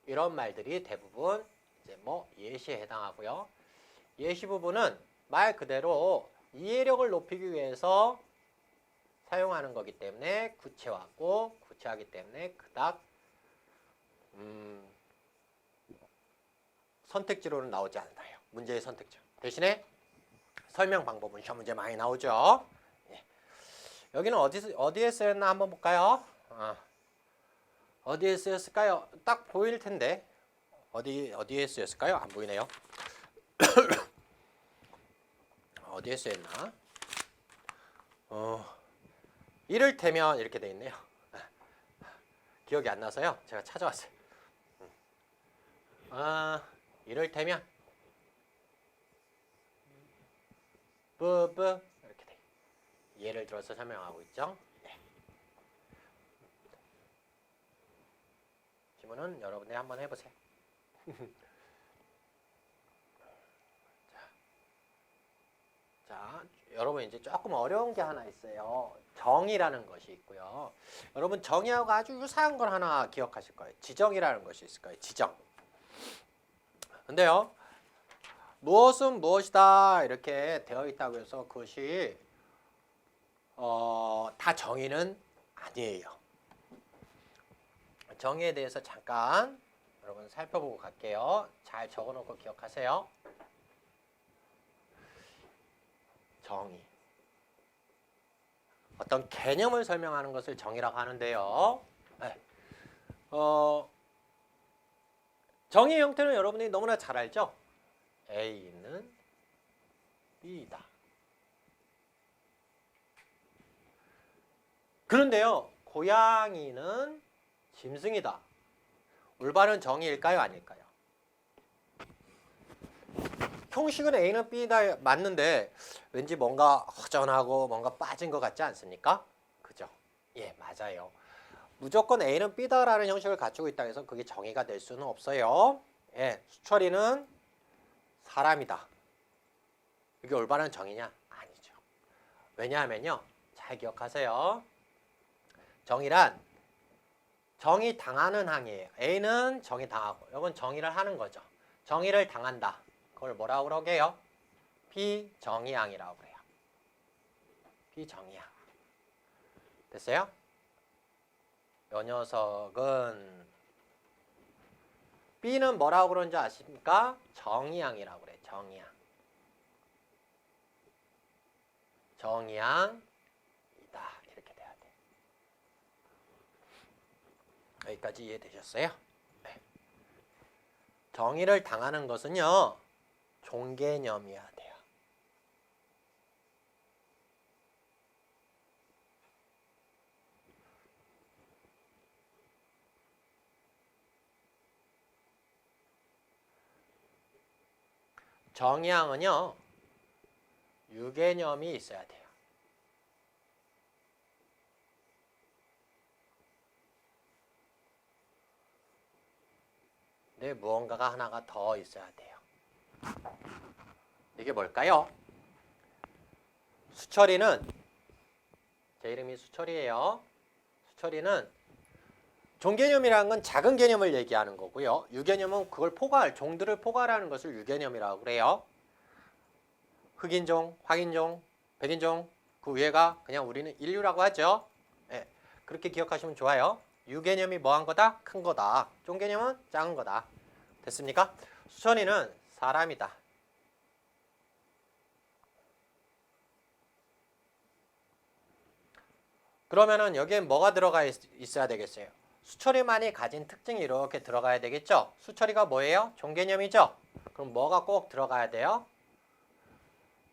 이런 말들이 대부분 이제 뭐 예시에 해당하고요. 예시 부분은 말 그대로 이해력을 높이기 위해서 사용하는 거기 때문에 구체화하고 구체하기 때문에 그닥 선택지로는 나오지 않나요. 문제의 선택지. 대신에 설명 방법은 시험 문제 많이 나오죠. 예. 여기는 어디에 쓰였나 한번 볼까요? 어디에 쓰였을까요? 딱 보일 텐데 어디에 쓰였을까요? 안 보이네요. 어디에 쓰였나? 이를테면 이렇게 돼 있네요. 기억이 안 나서요. 제가 찾아왔어요. 이를테면 뿌뿌 이렇게 돼. 예를 들어서 설명하고 있죠. 네. 질문은 여러분들이 한번 해보세요. 자, 여러분 이제 조금 어려운 게 하나 있어요. 정의라는 것이 있고요. 여러분 정의하고 아주 유사한 걸 하나 기억하실 거예요. 지정이라는 것이 있을 거예요. 지정. 근데요. 무엇은 무엇이다 이렇게 되어 있다고 해서 그것이 다 정의는 아니에요. 정의에 대해서 잠깐 여러분 살펴보고 갈게요. 잘 적어놓고 기억하세요. 정의. 어떤 개념을 설명하는 것을 정의라고 하는데요. 네. 정의의 형태는 여러분이 너무나 잘 알죠? A는 B다. 그런데요. 고양이는 짐승이다. 올바른 정의일까요? 아닐까요? 형식은 A는 B다 맞는데 왠지 뭔가 허전하고 뭔가 빠진 것 같지 않습니까? 그죠? 예, 맞아요. 무조건 A는 B다라는 형식을 갖추고 있다 해서 그게 정의가 될 수는 없어요. 예, 수철이는 사람이다. 이게 올바른 정의냐? 아니죠. 왜냐하면요. 잘 기억하세요. 정의란 정의 당하는 항이에요. A는 정의 당하고 이건 정의를 하는 거죠. 정의를 당한다. 그걸 뭐라고 그러게요? 비정의항이라고 그래요. 비정의항. 됐어요? 이 녀석은 B는 뭐라고 그러는지 아십니까? 정의항이라고 그래. 정의항. 정의항이다. 이렇게 돼야 돼. 여기까지 이해되셨어요? 네. 정의를 당하는 것은요. 종개념이어야 돼요. 정의항은요. 유개념이 있어야 돼요. 근데 무언가가 하나가 더 있어야 돼요. 이게 뭘까요? 수철이는 제 이름이 수철이에요. 수철이는 종개념이라는 건 작은 개념을 얘기하는 거고요. 유개념은 그걸 종들을 포괄하는 것을 유개념이라고 그래요. 흑인종, 황인종, 백인종 그 위에가 그냥 우리는 인류라고 하죠. 네, 그렇게 기억하시면 좋아요. 유개념이 뭐한 거다? 큰 거다. 종개념은 작은 거다. 됐습니까? 수철이는 사람이다. 그러면은 여기에 뭐가 들어가 있어야 되겠어요? 수철이만이 가진 특징이 이렇게 들어가야 되겠죠? 수철이가 뭐예요? 종개념이죠? 그럼 뭐가 꼭 들어가야 돼요?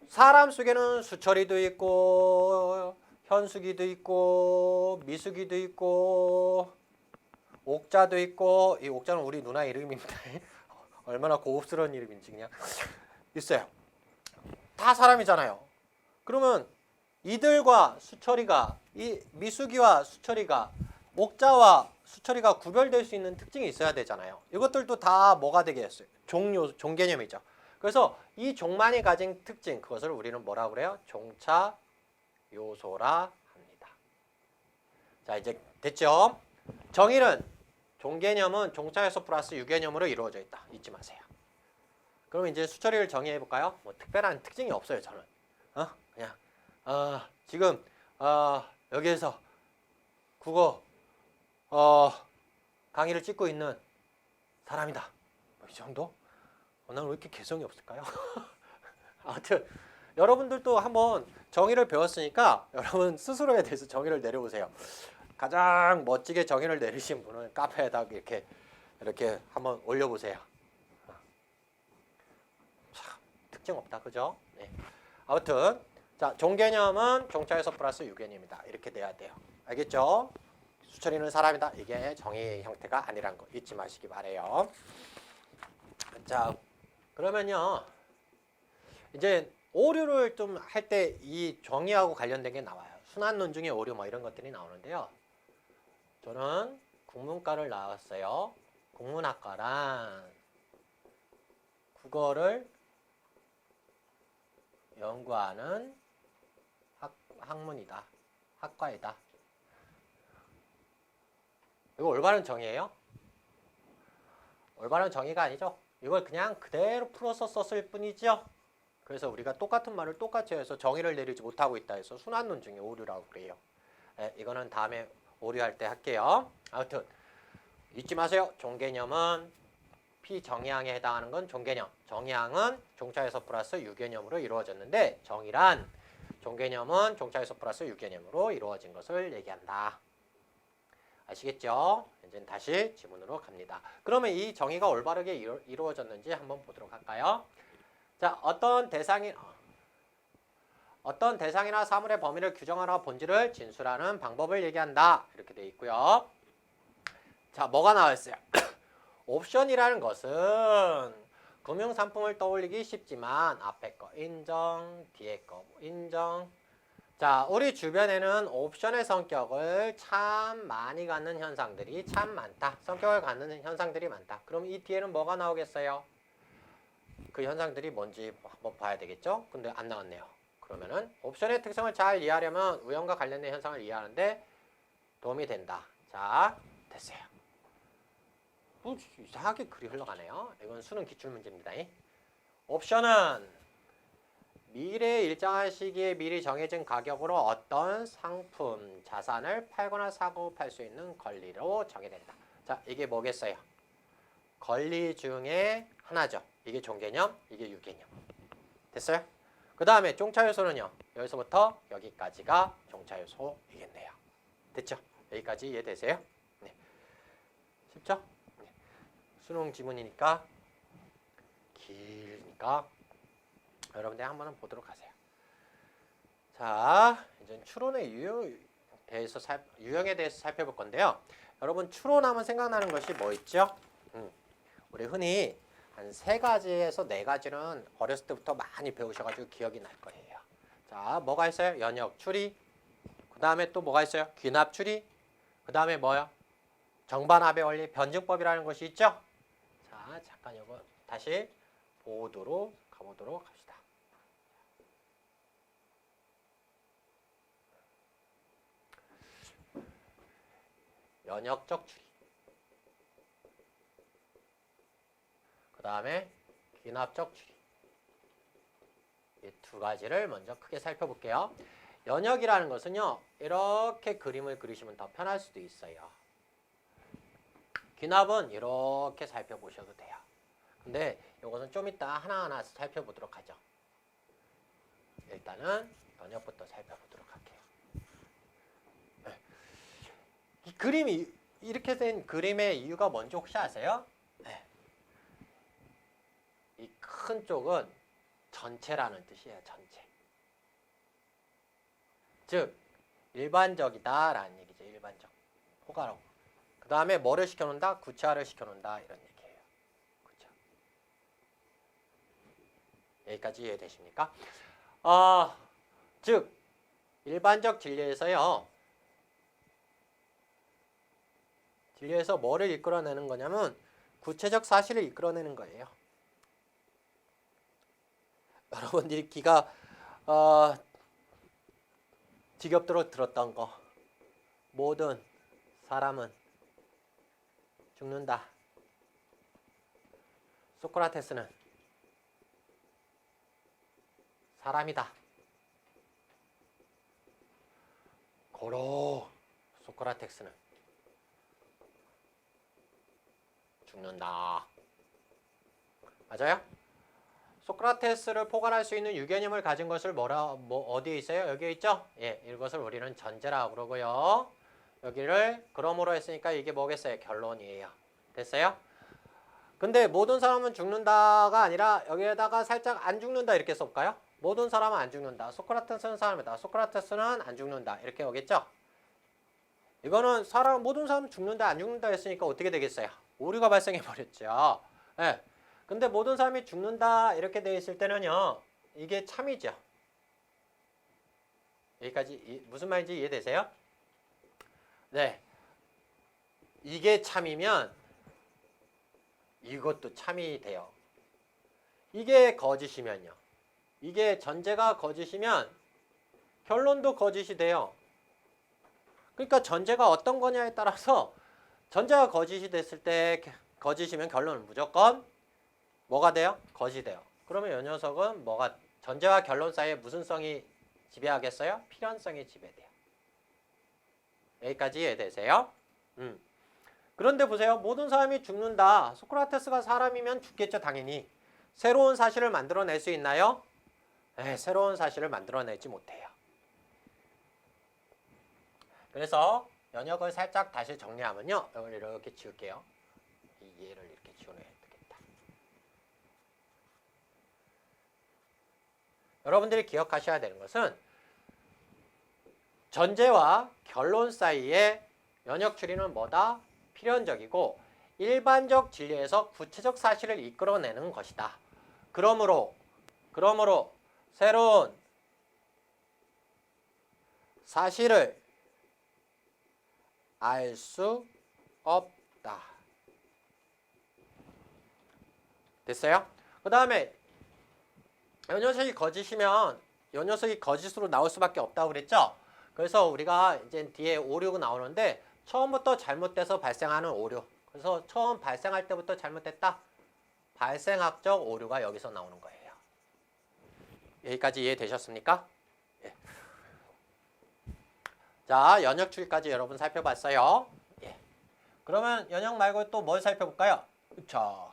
사람 속에는 수철이도 있고 현숙이도 있고 미숙이도 있고 옥자도 있고 이 옥자는 우리 누나 이름입니다. 얼마나 고급스러운 이름인지 그냥 있어요. 다 사람이잖아요. 그러면 이들과 수철이가 이 미숙이와 수철이가 옥자와 수철이가 구별될 수 있는 특징이 있어야 되잖아요. 이것들도 다 뭐가 되겠어요? 종개념이죠. 그래서 이 종만이 가진 특징 그것을 우리는 뭐라고 그래요? 종차 요소라 합니다. 자 이제 됐죠? 정의는 종개념은 종차 요소 플러스 유개념으로 이루어져 있다. 잊지 마세요. 그럼 이제 수철이를 정의해 볼까요? 뭐 특별한 특징이 없어요. 저는 그냥 지금 여기에서 국어 강의를 찍고 있는 사람이다. 뭐 이 정도? 나는 왜 이렇게 개성이 없을까요? 아무튼 여러분들도 한번 정의를 배웠으니까 여러분 스스로에 대해서 정의를 내려보세요. 가장 멋지게 정의를 내리신 분은 카페에다 이렇게 한번 올려보세요. 참 특징 없다, 그죠? 네. 아무튼 자 종개념은 종차에서 플러스 유개념이다. 이렇게 돼야 돼요. 알겠죠? 수철이는 사람이다. 이게 정의 형태가 아니란 거 잊지 마시기 바래요. 자 그러면요 이제 오류를 좀 할 때 이 정의하고 관련된 게 나와요. 순환론 중에 오류 뭐 이런 것들이 나오는데요. 저는 국문과를 나왔어요. 국문학과란 국어를 연구하는 학문이다. 학과이다. 이거 올바른 정의예요? 올바른 정의가 아니죠. 이걸 그냥 그대로 풀어서 썼을 뿐이죠. 그래서 우리가 똑같은 말을 똑같이 해서 정의를 내리지 못하고 있다 해서 순환론 중에 오류라고 그래요. 네, 이거는 다음에 오류할 때 할게요. 아무튼 잊지 마세요. 종개념은 피정의항에 해당하는 건 종개념. 정의항은 종차에서 플러스 유개념으로 이루어졌는데 정의란 종개념은 종차에서 플러스 유개념으로 이루어진 것을 얘기한다. 아시겠죠? 이제 다시 지문으로 갑니다. 그러면 이 정의가 올바르게 이루어졌는지 한번 보도록 할까요? 자, 어떤 대상이나 사물의 범위를 규정하나 본질을 진술하는 방법을 얘기한다. 이렇게 되어 있고요. 자, 뭐가 나와 있어요? 옵션이라는 것은 금융상품을 떠올리기 쉽지만 앞에 거 인정, 뒤에 거 인정. 자, 우리 주변에는 옵션의 성격을 참 많이 갖는 현상들이 참 많다. 성격을 갖는 현상들이 많다. 그럼 이 뒤에는 뭐가 나오겠어요? 그 현상들이 뭔지 한번 봐야 되겠죠? 근데 안 나왔네요. 그러면은 옵션의 특성을 잘 이해하려면 우연과 관련된 현상을 이해하는데 도움이 된다. 자, 됐어요. 뭐 이상하게 글이 흘러가네요. 이건 수능 기출문제입니다. 옵션은 미래 일정한 시기에 미리 정해진 가격으로 어떤 상품, 자산을 팔거나 사고 팔 수 있는 권리로 정의된다. 자, 이게 뭐겠어요? 권리 중에 하나죠. 이게 종개념, 이게 유개념. 됐어요? 그 다음에 종차요소는요. 여기서부터 여기까지가 종차요소이겠네요. 됐죠? 여기까지 이해되세요? 네. 쉽죠? 네. 수능 지문이니까 길니까 여러분들 한번 보도록 하세요. 자, 이제 추론의 유형에 대해서 살펴볼 건데요. 여러분 추론하면 생각나는 것이 뭐 있죠? 우리 흔히 한 3가지에서 4가지는 어렸을 때부터 많이 배우셔가지고 기억이 날 거예요. 자, 뭐가 있어요? 연역 추리. 그 다음에 또 뭐가 있어요? 귀납 추리. 그 다음에 뭐요? 정반합의 원리, 변증법이라는 것이 있죠? 자, 잠깐 이거 다시 보도록 가보도록 합시다. 연역적 추리. 그 다음에 귀납적 추리. 이 2가지를 먼저 크게 살펴볼게요. 연역이라는 것은요, 이렇게 그림을 그리시면 더 편할 수도 있어요. 귀납은 이렇게 살펴보셔도 돼요. 근데 이것은 좀 이따 하나하나 살펴보도록 하죠. 일단은 연역부터 살펴보도록 할게요. 이 그림이 이렇게 된 그림의 이유가 뭔지 혹시 아세요? 네. 이 큰 쪽은 전체라는 뜻이에요. 전체. 즉 일반적이다라는 얘기죠. 일반적. 포괄하고. 그 다음에 뭐를 시켜놓는다? 구체화를 시켜놓는다. 이런 얘기예요. 그렇죠? 여기까지 이해되십니까? 즉 일반적 진리에서요. 진리에서 뭐를 이끌어내는 거냐면 구체적 사실을 이끌어내는 거예요. 여러분들이 귀가 지겹도록 들었던 거. 모든 사람은 죽는다. 소크라테스는 사람이다. 고로 소크라테스는 죽는다. 맞아요? 소크라테스를 포괄할 수 있는 유개념을 가진 것을 어디에 있어요? 여기에 있죠? 예, 이것을 우리는 전제라고 그러고요. 여기를 그러므로 했으니까 이게 뭐겠어요? 결론이에요. 됐어요? 근데 모든 사람은 죽는다가 아니라 여기에다가 살짝 안 죽는다 이렇게 써볼까요? 모든 사람은 안 죽는다. 소크라테스는 사람이다. 소크라테스는 안 죽는다. 이렇게 오겠죠? 이거는 모든 사람은 죽는다 안 죽는다 했으니까 어떻게 되겠어요? 오류가 발생해 버렸죠. 예. 근데 모든 사람이 죽는다 이렇게 되어 있을 때는요. 이게 참이죠. 여기까지 무슨 말인지 이해되세요? 네. 이게 참이면 이것도 참이 돼요. 이게 거짓이면요. 이게 전제가 거짓이면 결론도 거짓이 돼요. 그러니까 전제가 어떤 거냐에 따라서 전제가 거짓이 됐을 때 거짓이면 결론은 무조건 뭐가 돼요? 거짓이 돼요. 그러면 이 녀석은 뭐가 전제와 결론 사이에 무슨 성이 지배하겠어요? 필연성이 지배돼요. 여기까지 이해되세요? 그런데 보세요. 모든 사람이 죽는다. 소크라테스가 사람이면 죽겠죠. 당연히. 새로운 사실을 만들어낼 수 있나요? 네, 새로운 사실을 만들어내지 못해요. 그래서 연역을 살짝 다시 정리하면요. 이걸 이렇게 지울게요. 이 얘를 이렇게 지워내야 되겠다. 여러분들이 기억하셔야 되는 것은 전제와 결론 사이에 연역 추리는 뭐다? 필연적이고 일반적 진리에서 구체적 사실을 이끌어내는 것이다. 그러므로 새로운 사실을 알 수 없다. 됐어요? 그 다음에 이 녀석이 거짓이면 이 녀석이 거짓으로 나올 수밖에 없다고 그랬죠? 그래서 우리가 이제 뒤에 오류가 나오는데 처음부터 잘못돼서 발생하는 오류. 그래서 처음 발생할 때부터 잘못됐다. 발생학적 오류가 여기서 나오는 거예요. 여기까지 이해되셨습니까? 예. 자, 연역 추리까지 여러분 살펴봤어요. 예. 그러면 연역 말고 또 뭘 살펴볼까요? 그쵸.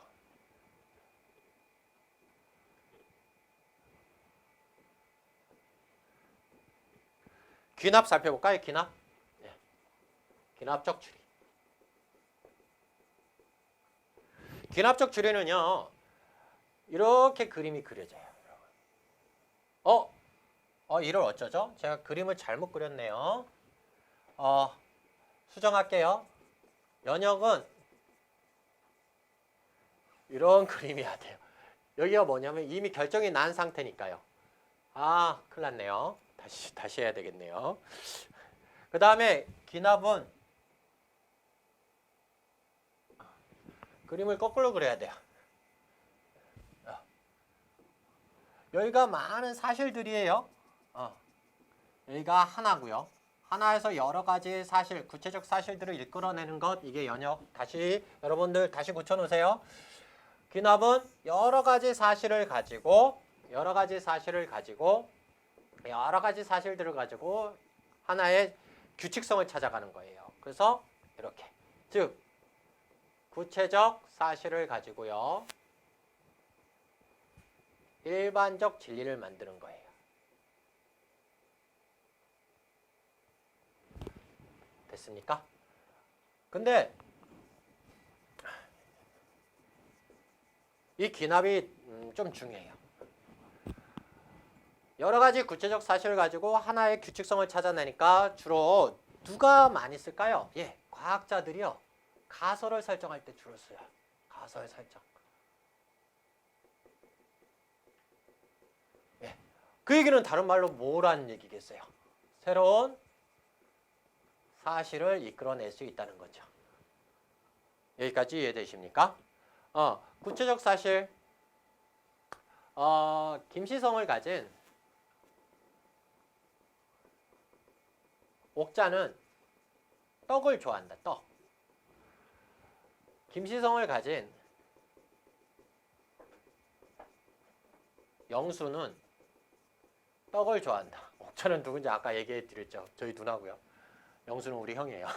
귀납 살펴볼까요? 귀납. 예. 귀납적 추리. 귀납적 추리는요. 이렇게 그림이 그려져요. 이를 어쩌죠? 제가 그림을 잘못 그렸네요. 수정할게요. 연역은 이런 그림이어야 돼요. 여기가 뭐냐면 이미 결정이 난 상태니까요. 아, 큰일 났네요. 다시 해야 되겠네요. 그 다음에 기납은 그림을 거꾸로 그려야 돼요. 여기가 많은 사실들이에요. 여기가 하나고요. 하나에서 여러 가지 사실, 구체적 사실들을 이끌어내는 것, 이게 연역. 여러분들 다시 고쳐놓으세요. 기납은 여러 가지 사실들을 가지고 하나의 규칙성을 찾아가는 거예요. 그래서 이렇게. 즉, 구체적 사실을 가지고요. 일반적 진리를 만드는 거예요. 됐습니까? 근데 이 기납이 좀 중요해요. 여러 가지 구체적 사실을 가지고 하나의 규칙성을 찾아내니까 주로 누가 많이 쓸까요? 예, 과학자들이요. 가설을 설정할 때 주로 써요. 가설 설정. 예, 그 얘기는 다른 말로 뭐라는 얘기겠어요? 새로운 사실을 이끌어낼 수 있다는 거죠. 여기까지 이해되십니까? 구체적 사실. 김시성을 가진 옥자는 떡을 좋아한다. 떡. 김시성을 가진 영수는 떡을 좋아한다. 옥자는 누군지 아까 얘기해 드렸죠. 저희 누나고요. 영수는 우리 형이에요.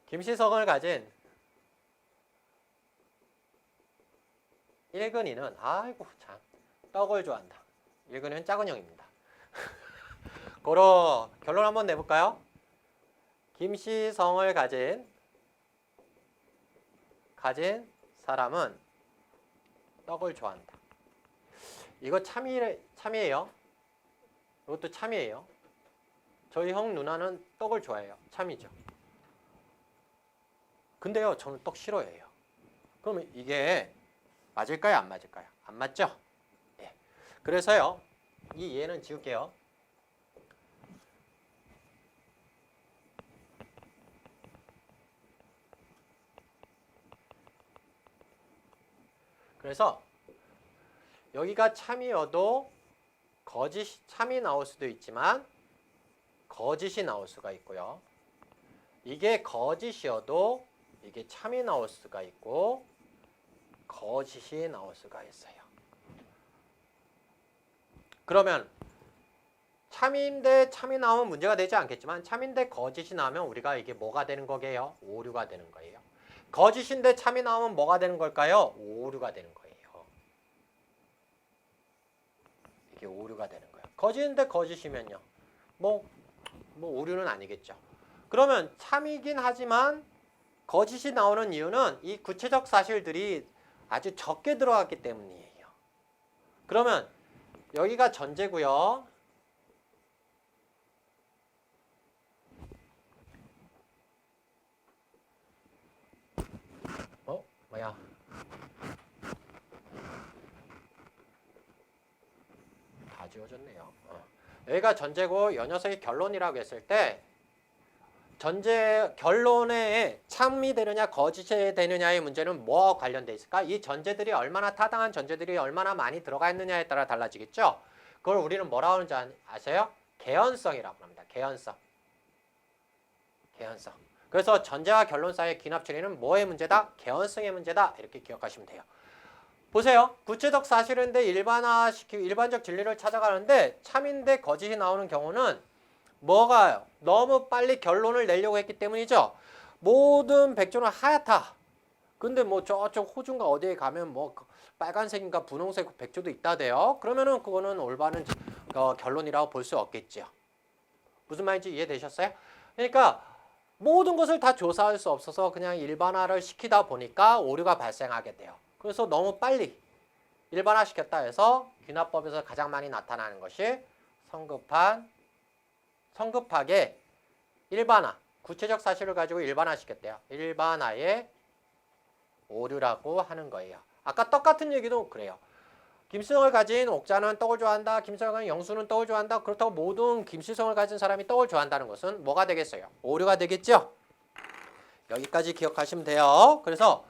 김시성을 가진 일근이는 아이고 참 떡을 좋아한다. 일근이는 작은 형입니다. 그러 결론 한번 내볼까요? 김시성을 가진 사람은 떡을 좋아한다. 이거 참이에요. 이것도 참이에요. 저희 형 누나는 떡을 좋아해요. 참이죠. 근데요, 저는 떡 싫어해요. 그러면 이게 맞을까요? 안 맞을까요? 안 맞죠? 예. 그래서요, 이 예는 지울게요. 그래서 여기가 참이어도 참이 나올 수도 있지만 거짓이 나올 수가 있고요. 이게 거짓이어도 이게 참이 나올 수가 있고 거짓이 나올 수가 있어요. 그러면 참인데 참이 나오면 문제가 되지 않겠지만 참인데 거짓이 나오면 우리가 이게 뭐가 되는 거게요? 오류가 되는 거예요. 거짓인데 참이 나오면 뭐가 되는 걸까요? 오류가 되는 거예요. 이게 오류가 되는 거예요. 거짓인데 거짓이면요. 뭐 오류는 아니겠죠. 그러면 참이긴 하지만 거짓이 나오는 이유는 이 구체적 사실들이 아주 적게 들어갔기 때문이에요. 그러면 여기가 전제고요. 뭐야? 다 지워졌네요. 여기가 전제고 이 녀석이 결론이라고 했을 때 전제 결론에 참이 되느냐 거짓이 되느냐의 문제는 뭐와 관련돼 있을까? 이 전제들이 얼마나 타당한 전제들이 얼마나 많이 들어가 있느냐에 따라 달라지겠죠? 그걸 우리는 뭐라고 하는지 아세요? 개연성이라고 합니다. 개연성. 그래서 전제와 결론 사이의 기납 처리는 뭐의 문제다? 개연성의 문제다. 이렇게 기억하시면 돼요. 보세요. 구체적 사실인데 일반적 진리를 찾아가는데 참인데 거짓이 나오는 경우는 뭐가요? 너무 빨리 결론을 내려고 했기 때문이죠. 모든 백조는 하얗다. 근데 뭐 저쪽 호주인가 어디에 가면 뭐 빨간색인가 분홍색 백조도 있다대요. 그러면은 그거는 올바른 결론이라고 볼 수 없겠죠. 무슨 말인지 이해되셨어요? 그러니까 모든 것을 다 조사할 수 없어서 그냥 일반화를 시키다 보니까 오류가 발생하게 돼요. 그래서 너무 빨리 일반화시켰다 해서 귀납법에서 가장 많이 나타나는 것이 성급하게 일반화, 구체적 사실을 가지고 일반화시켰대요. 일반화에 오류라고 하는 거예요. 아까 떡 같은 얘기도 그래요. 김수성을 가진 옥자는 떡을 좋아한다. 김수성을 가진 영수는 떡을 좋아한다. 그렇다고 모든 김수성을 가진 사람이 떡을 좋아한다는 것은 뭐가 되겠어요? 오류가 되겠죠? 여기까지 기억하시면 돼요. 그래서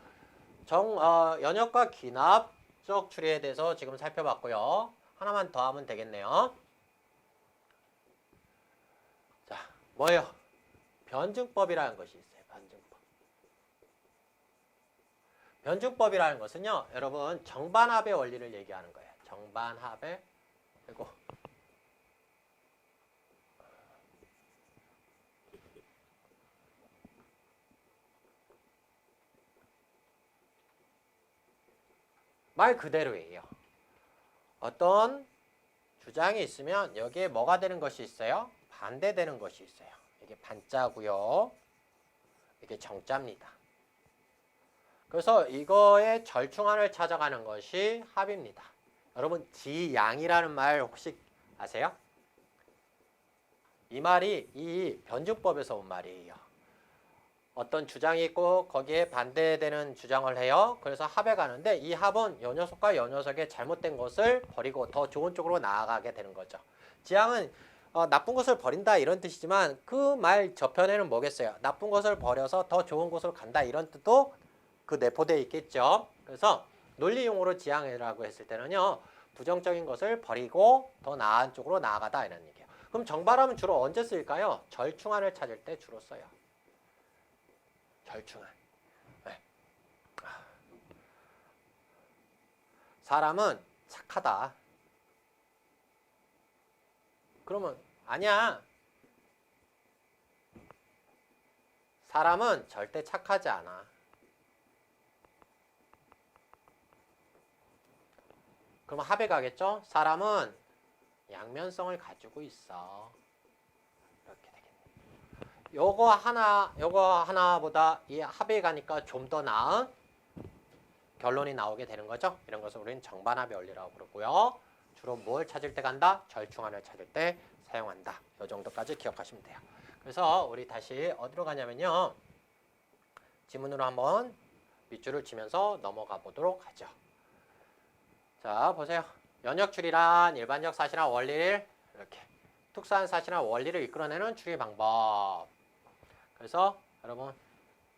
연역과 기납적 추리에 대해서 지금 살펴봤고요. 하나만 더 하면 되겠네요. 자, 뭐예요? 변증법이라는 것이 있어요. 변증법. 변증법이라는 것은요, 여러분 정반합의 원리를 얘기하는 거예요. 정반합의 그리고 말 그대로예요. 어떤 주장이 있으면 여기에 뭐가 되는 것이 있어요? 반대되는 것이 있어요. 이게 반자고요. 이게 정자입니다. 그래서 이거의 절충안을 찾아가는 것이 합입니다. 여러분 지양이라는 말 혹시 아세요? 이 말이 이 변증법에서 온 말이에요. 어떤 주장이 있고 거기에 반대되는 주장을 해요. 그래서 합에 가는데 이 합은 요 녀석과 요 녀석의 잘못된 것을 버리고 더 좋은 쪽으로 나아가게 되는 거죠. 지향은 나쁜 것을 버린다 이런 뜻이지만 그 말 저편에는 뭐겠어요? 나쁜 것을 버려서 더 좋은 곳으로 간다 이런 뜻도 그 내포되어 있겠죠. 그래서 논리용어로 지향이라고 했을 때는요. 부정적인 것을 버리고 더 나은 쪽으로 나아가다 이런 얘기예요. 그럼 정반합은 주로 언제 쓰일까요? 절충안을 찾을 때 주로 써요. 절충안. 네. 사람은 착하다. 그러면 아니야. 사람은 절대 착하지 않아. 그럼 합에 가겠죠? 사람은 양면성을 가지고 있어. 이렇게 되겠네. 요거 하나보다 이 합에 가니까 좀 더 나은 결론이 나오게 되는 거죠. 이런 것을 우리는 정반합의 원리라고 부르고요. 주로 뭘 찾을 때 간다? 절충안을 찾을 때 사용한다. 이 정도까지 기억하시면 돼요. 그래서 우리 다시 어디로 가냐면요. 지문으로 한번 밑줄을 치면서 넘어가 보도록 하죠. 자, 보세요. 연역추리란 일반적 사실이나 원리를 이렇게 특수한 사실이나 원리를 이끌어내는 추리 방법. 그래서 여러분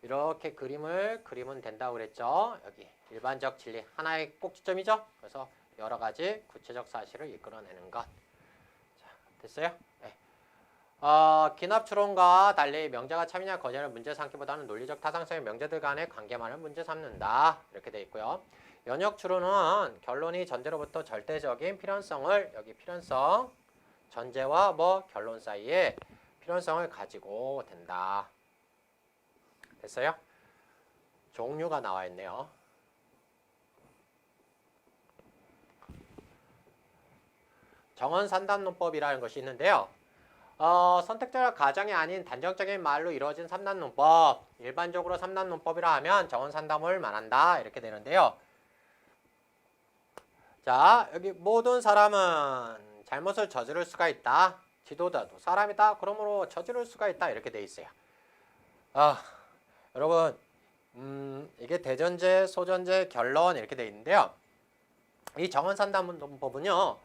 이렇게 그림을 그리면 된다고 그랬죠. 여기 일반적 진리 하나의 꼭지점이죠. 그래서 여러 가지 구체적 사실을 이끌어내는 것. 자, 됐어요? 네. 기납추론과 달리 명제가 참이냐 거짓을 문제 삼기보다는 논리적 타당성의 명제들 간의 관계만을 문제 삼는다. 이렇게 돼 있고요. 연역추론은 결론이 전제로부터 절대적인 필연성을 여기 필연성 전제와 뭐 결론 사이에 필연성을 가지고 된다. 됐어요? 종류가 나와 있네요. 정언3단론법이라는 것이 있는데요. 선택적 가정이 아닌 단정적인 말로 이루어진 3단론법. 일반적으로 3단론법이라 하면 정언3단을 말한다. 이렇게 되는데요. 자, 여기 모든 사람은 잘못을 저지를 수가 있다. 지도자도 사람이다. 그러므로 저지를 수가 있다. 이렇게 돼 있어요. 여러분 이게 대전제, 소전제, 결론 이렇게 돼 있는데요. 이 정언3단론법은요.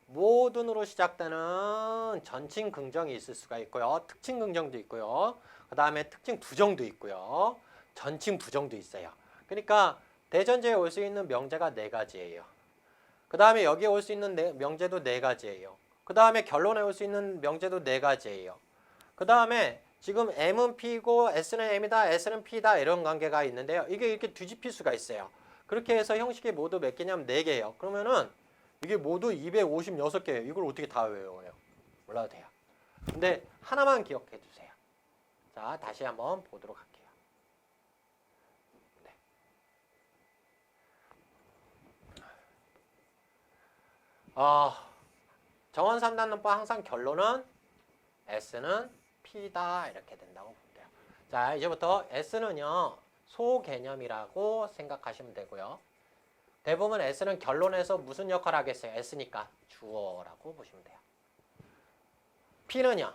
모든으로 시작되는 전칭 긍정이 있을 수가 있고요. 특칭 긍정도 있고요. 그 다음에 특징 부정도 있고요. 전칭 부정도 있어요. 그러니까 대전제에 올 수 있는 명제가 4가지예요. 그 다음에 여기에 올 수 있는 명제도 4가지예요. 그 다음에 결론에 올 수 있는 명제도 4가지예요. 그 다음에 지금 M은 P고 S는 M이다, S는 P다 이런 관계가 있는데요. 이게 이렇게 뒤집힐 수가 있어요. 그렇게 해서 형식이 모두 몇 개냐면 4개예요. 그러면은 이게 모두 256개예요. 이걸 어떻게 다 외워요? 몰라도 돼요. 근데 하나만 기억해 주세요. 자, 다시 한번 보도록 할게요. 네. 정언 3단론법 항상 결론은 S는 P다 이렇게 된다고 보면 돼요. 자, 이제부터 S는요. 소개념이라고 생각하시면 되고요. 대부분 S는 결론에서 무슨 역할을 하겠어요? S니까 주어라고 보시면 돼요. P는요.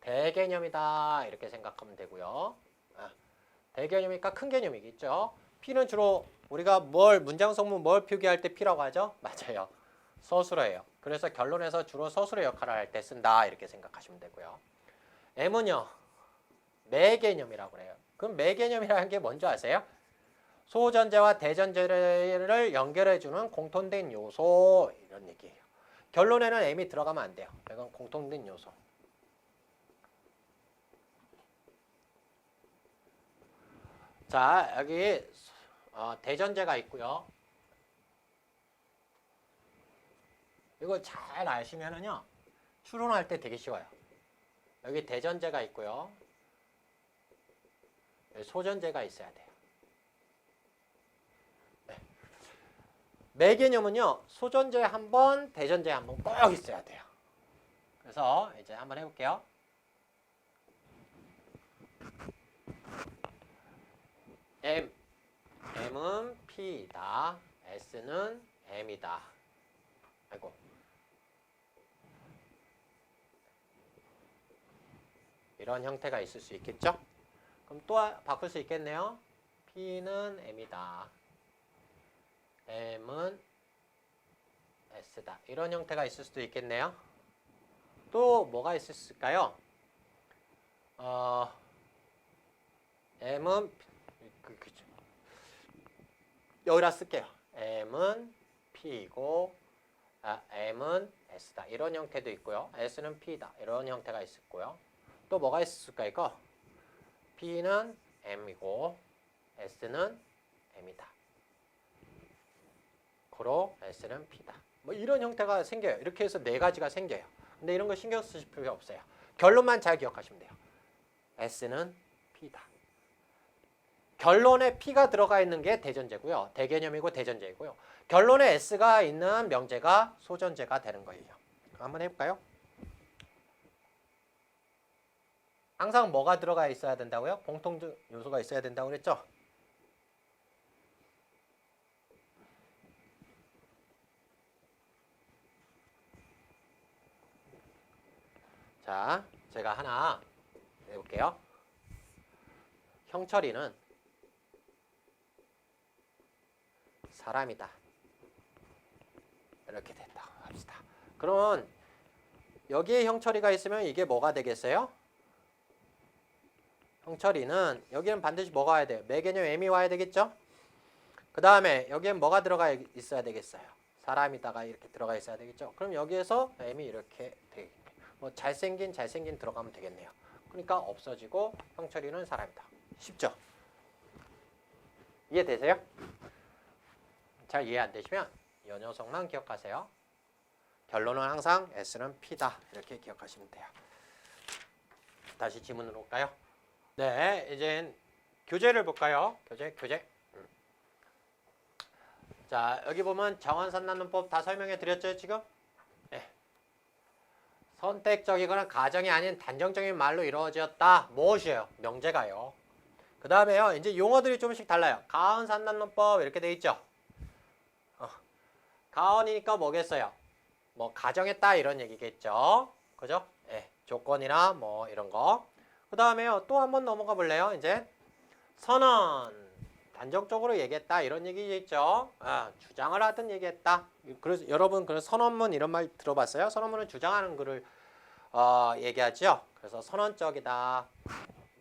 대개념이다 이렇게 생각하면 되고요. 대개념이니까 큰 개념이겠죠. P는 주로 우리가 문장 성문 뭘 표기할 때 P라고 하죠? 맞아요. 서술어예요. 그래서 결론에서 주로 서술어 역할을 할 때 쓴다 이렇게 생각하시면 되고요. M은요. 매개념이라고 그래요. 그럼 매개념이라는 게 뭔지 아세요? 소전제와 대전제를 연결해주는 공통된 요소 이런 얘기예요. 결론에는 M이 들어가면 안 돼요. 이건 공통된 요소. 자, 여기 대전제가 있고요. 이거 잘 아시면은요. 추론할 때 되게 쉬워요. 여기 대전제가 있고요. 여기 소전제가 있어야 돼요. 네. 매개념은요. 소전제 한 번, 대전제 한 번 꼭 있어야 돼요. 그래서 이제 한번 해볼게요. M은 P이다. S는 M이다. 아이고. 이런 형태가 있을 수 있겠죠? 그럼 또 바꿀 수 있겠네요. P는 M이다. M은 S다. 이런 형태가 있을 수도 있겠네요. 또 뭐가 있을까요? M은 여기다 쓸게요. M은 P이고 M은 S다. 이런 형태도 있고요. S는 P다. 이런 형태가 있었고요. 또 뭐가 있을까요? P는 M이고 S는 M이다. 고로 S는 P다. 뭐 이런 형태가 생겨요. 이렇게 해서 네 가지가 생겨요. 근데 이런 거 신경 쓰실 필요 없어요. 결론만 잘 기억하시면 돼요. S는 P다. 결론에 P가 들어가 있는 게 대전제고요. 대개념이고 대전제이고요. 결론에 S가 있는 명제가 소전제가 되는 거예요. 한번 해볼까요? 항상 뭐가 들어가 있어야 된다고요? 공통 요소가 있어야 된다고 그랬죠? 자, 제가 하나 해볼게요. 형철이는 사람이다. 이렇게 된다고 합시다. 그러면 여기에 형철이가 있으면 이게 뭐가 되겠어요? 형철이는 여기는 반드시 뭐가 와야 돼요? 매개념 M이 와야 되겠죠? 그 다음에 여기엔 뭐가 들어가 있어야 되겠어요? 사람이다가 이렇게 들어가 있어야 되겠죠? 그럼 여기에서 M이 이렇게 되겠네요. 뭐 잘생긴 들어가면 되겠네요. 그러니까 없어지고 형철이는 사람이다. 쉽죠? 이해되세요? 잘 이해 안 되시면 이 녀석만 기억하세요. 결론은 항상 S는 P다. 이렇게 기억하시면 돼요. 다시 지문으로 올까요? 네, 이제 교재를 볼까요? 교재. 자, 여기 보면 정원산난론법 다 설명해 드렸죠, 지금? 네. 선택적이거나 가정이 아닌 단정적인 말로 이루어졌다. 무엇이에요? 명제가요. 그 다음에요, 이제 용어들이 조금씩 달라요. 가언산난론법 이렇게 돼 있죠? 가언이니까 뭐겠어요? 뭐 가정했다 이런 얘기겠죠? 그죠? 네, 조건이나 뭐 이런 거. 그 다음에요, 또 한번 넘어가 볼래요? 이제 선언. 단정적으로 얘기했다 이런 얘기겠죠? 주장을 하든 얘기했다. 그래서 여러분 그 선언문 이런 말 들어봤어요? 선언문은 주장하는 글을 얘기하죠. 그래서 선언적이다.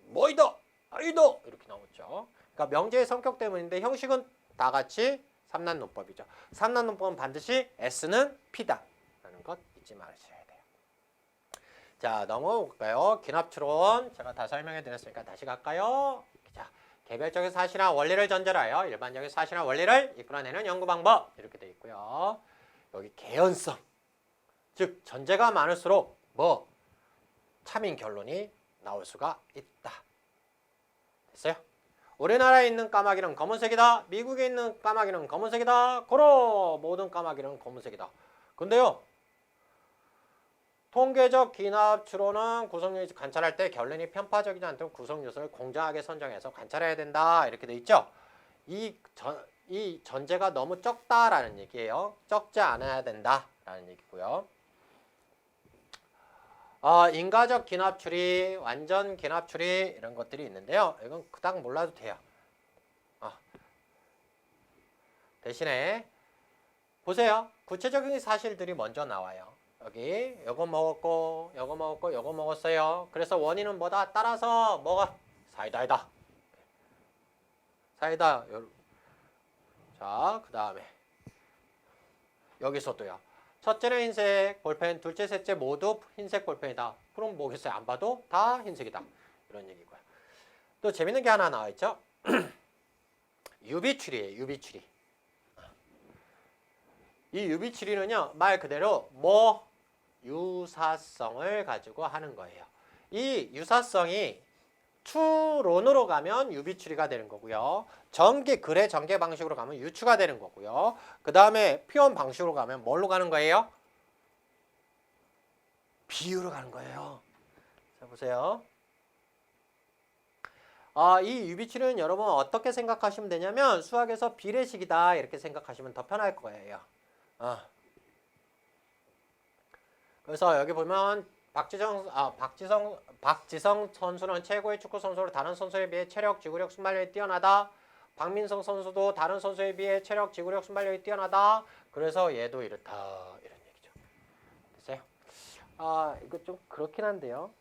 뭐이다, 아이다 이렇게 나오죠. 그러니까 명제의 성격 때문인데 형식은 다 같이 삼란논법이죠. 삼란논법은 반드시 S는 P다 라는 것 잊지 마셔야 돼요. 자, 넘어볼까요? 기납추론 제가 다 설명해 드렸으니까 다시 갈까요? 자, 개별적인 사실이나 원리를 전제로 하여 일반적인 사실이나 원리를 이끌어내는 연구 방법 이렇게 되어 있고요. 여기 개연성, 즉 전제가 많을수록 참인 결론이 나올 수가 있다. 됐어요? 우리나라에 있는 까마귀는 검은색이다. 미국에 있는 까마귀는 검은색이다. 고로 모든 까마귀는 검은색이다. 근데요, 통계적 기납 추론은 구성요소 관찰할 때 결론이 편파적이지 않도록 구성요소를 공정하게 선정해서 관찰해야 된다. 이렇게 돼 있죠. 이 전제가 너무 적다라는 얘기예요. 적지 않아야 된다라는 얘기고요. 인과적 기납 추리, 완전 기납 추리 이런 것들이 있는데요. 이건 그닥 몰라도 돼요. 대신에 보세요. 구체적인 사실들이 먼저 나와요. 여기 요거 먹었고 요거 먹었고 요거 먹었어요. 그래서 원인은 뭐다? 따라서 뭐가? 사이다이다. 사이다. 자, 그 다음에 여기서도요. 첫째는 흰색 볼펜, 둘째, 셋째 모두 흰색 볼펜이다. 그럼 뭐겠어요? 안 봐도 다 흰색이다. 이런 얘기고요. 또 재밌는 게 하나 나와 있죠. 유비추리예요. 유비추리. 이 유비추리는요. 말 그대로 뭐 유사성을 가지고 하는 거예요. 이 유사성이 추론으로 가면 유비추리가 되는 거고요. 글의 전개 방식으로 가면 유추가 되는 거고요. 그 다음에 표현 방식으로 가면 뭘로 가는 거예요? 비유로 가는 거예요. 자, 보세요. 이 유비추리는 여러분 어떻게 생각하시면 되냐면 수학에서 비례식이다 이렇게 생각하시면 더 편할 거예요. 그래서 여기 보면 박지성 선수는 최고의 축구 선수로 다른 선수에 비해 체력, 지구력, 순발력이 뛰어나다. 박민성 선수도 다른 선수에 비해 체력, 지구력, 순발력이 뛰어나다. 그래서 얘도 이렇다. 이런 얘기죠. 됐어요? 이거 좀 그렇긴 한데요.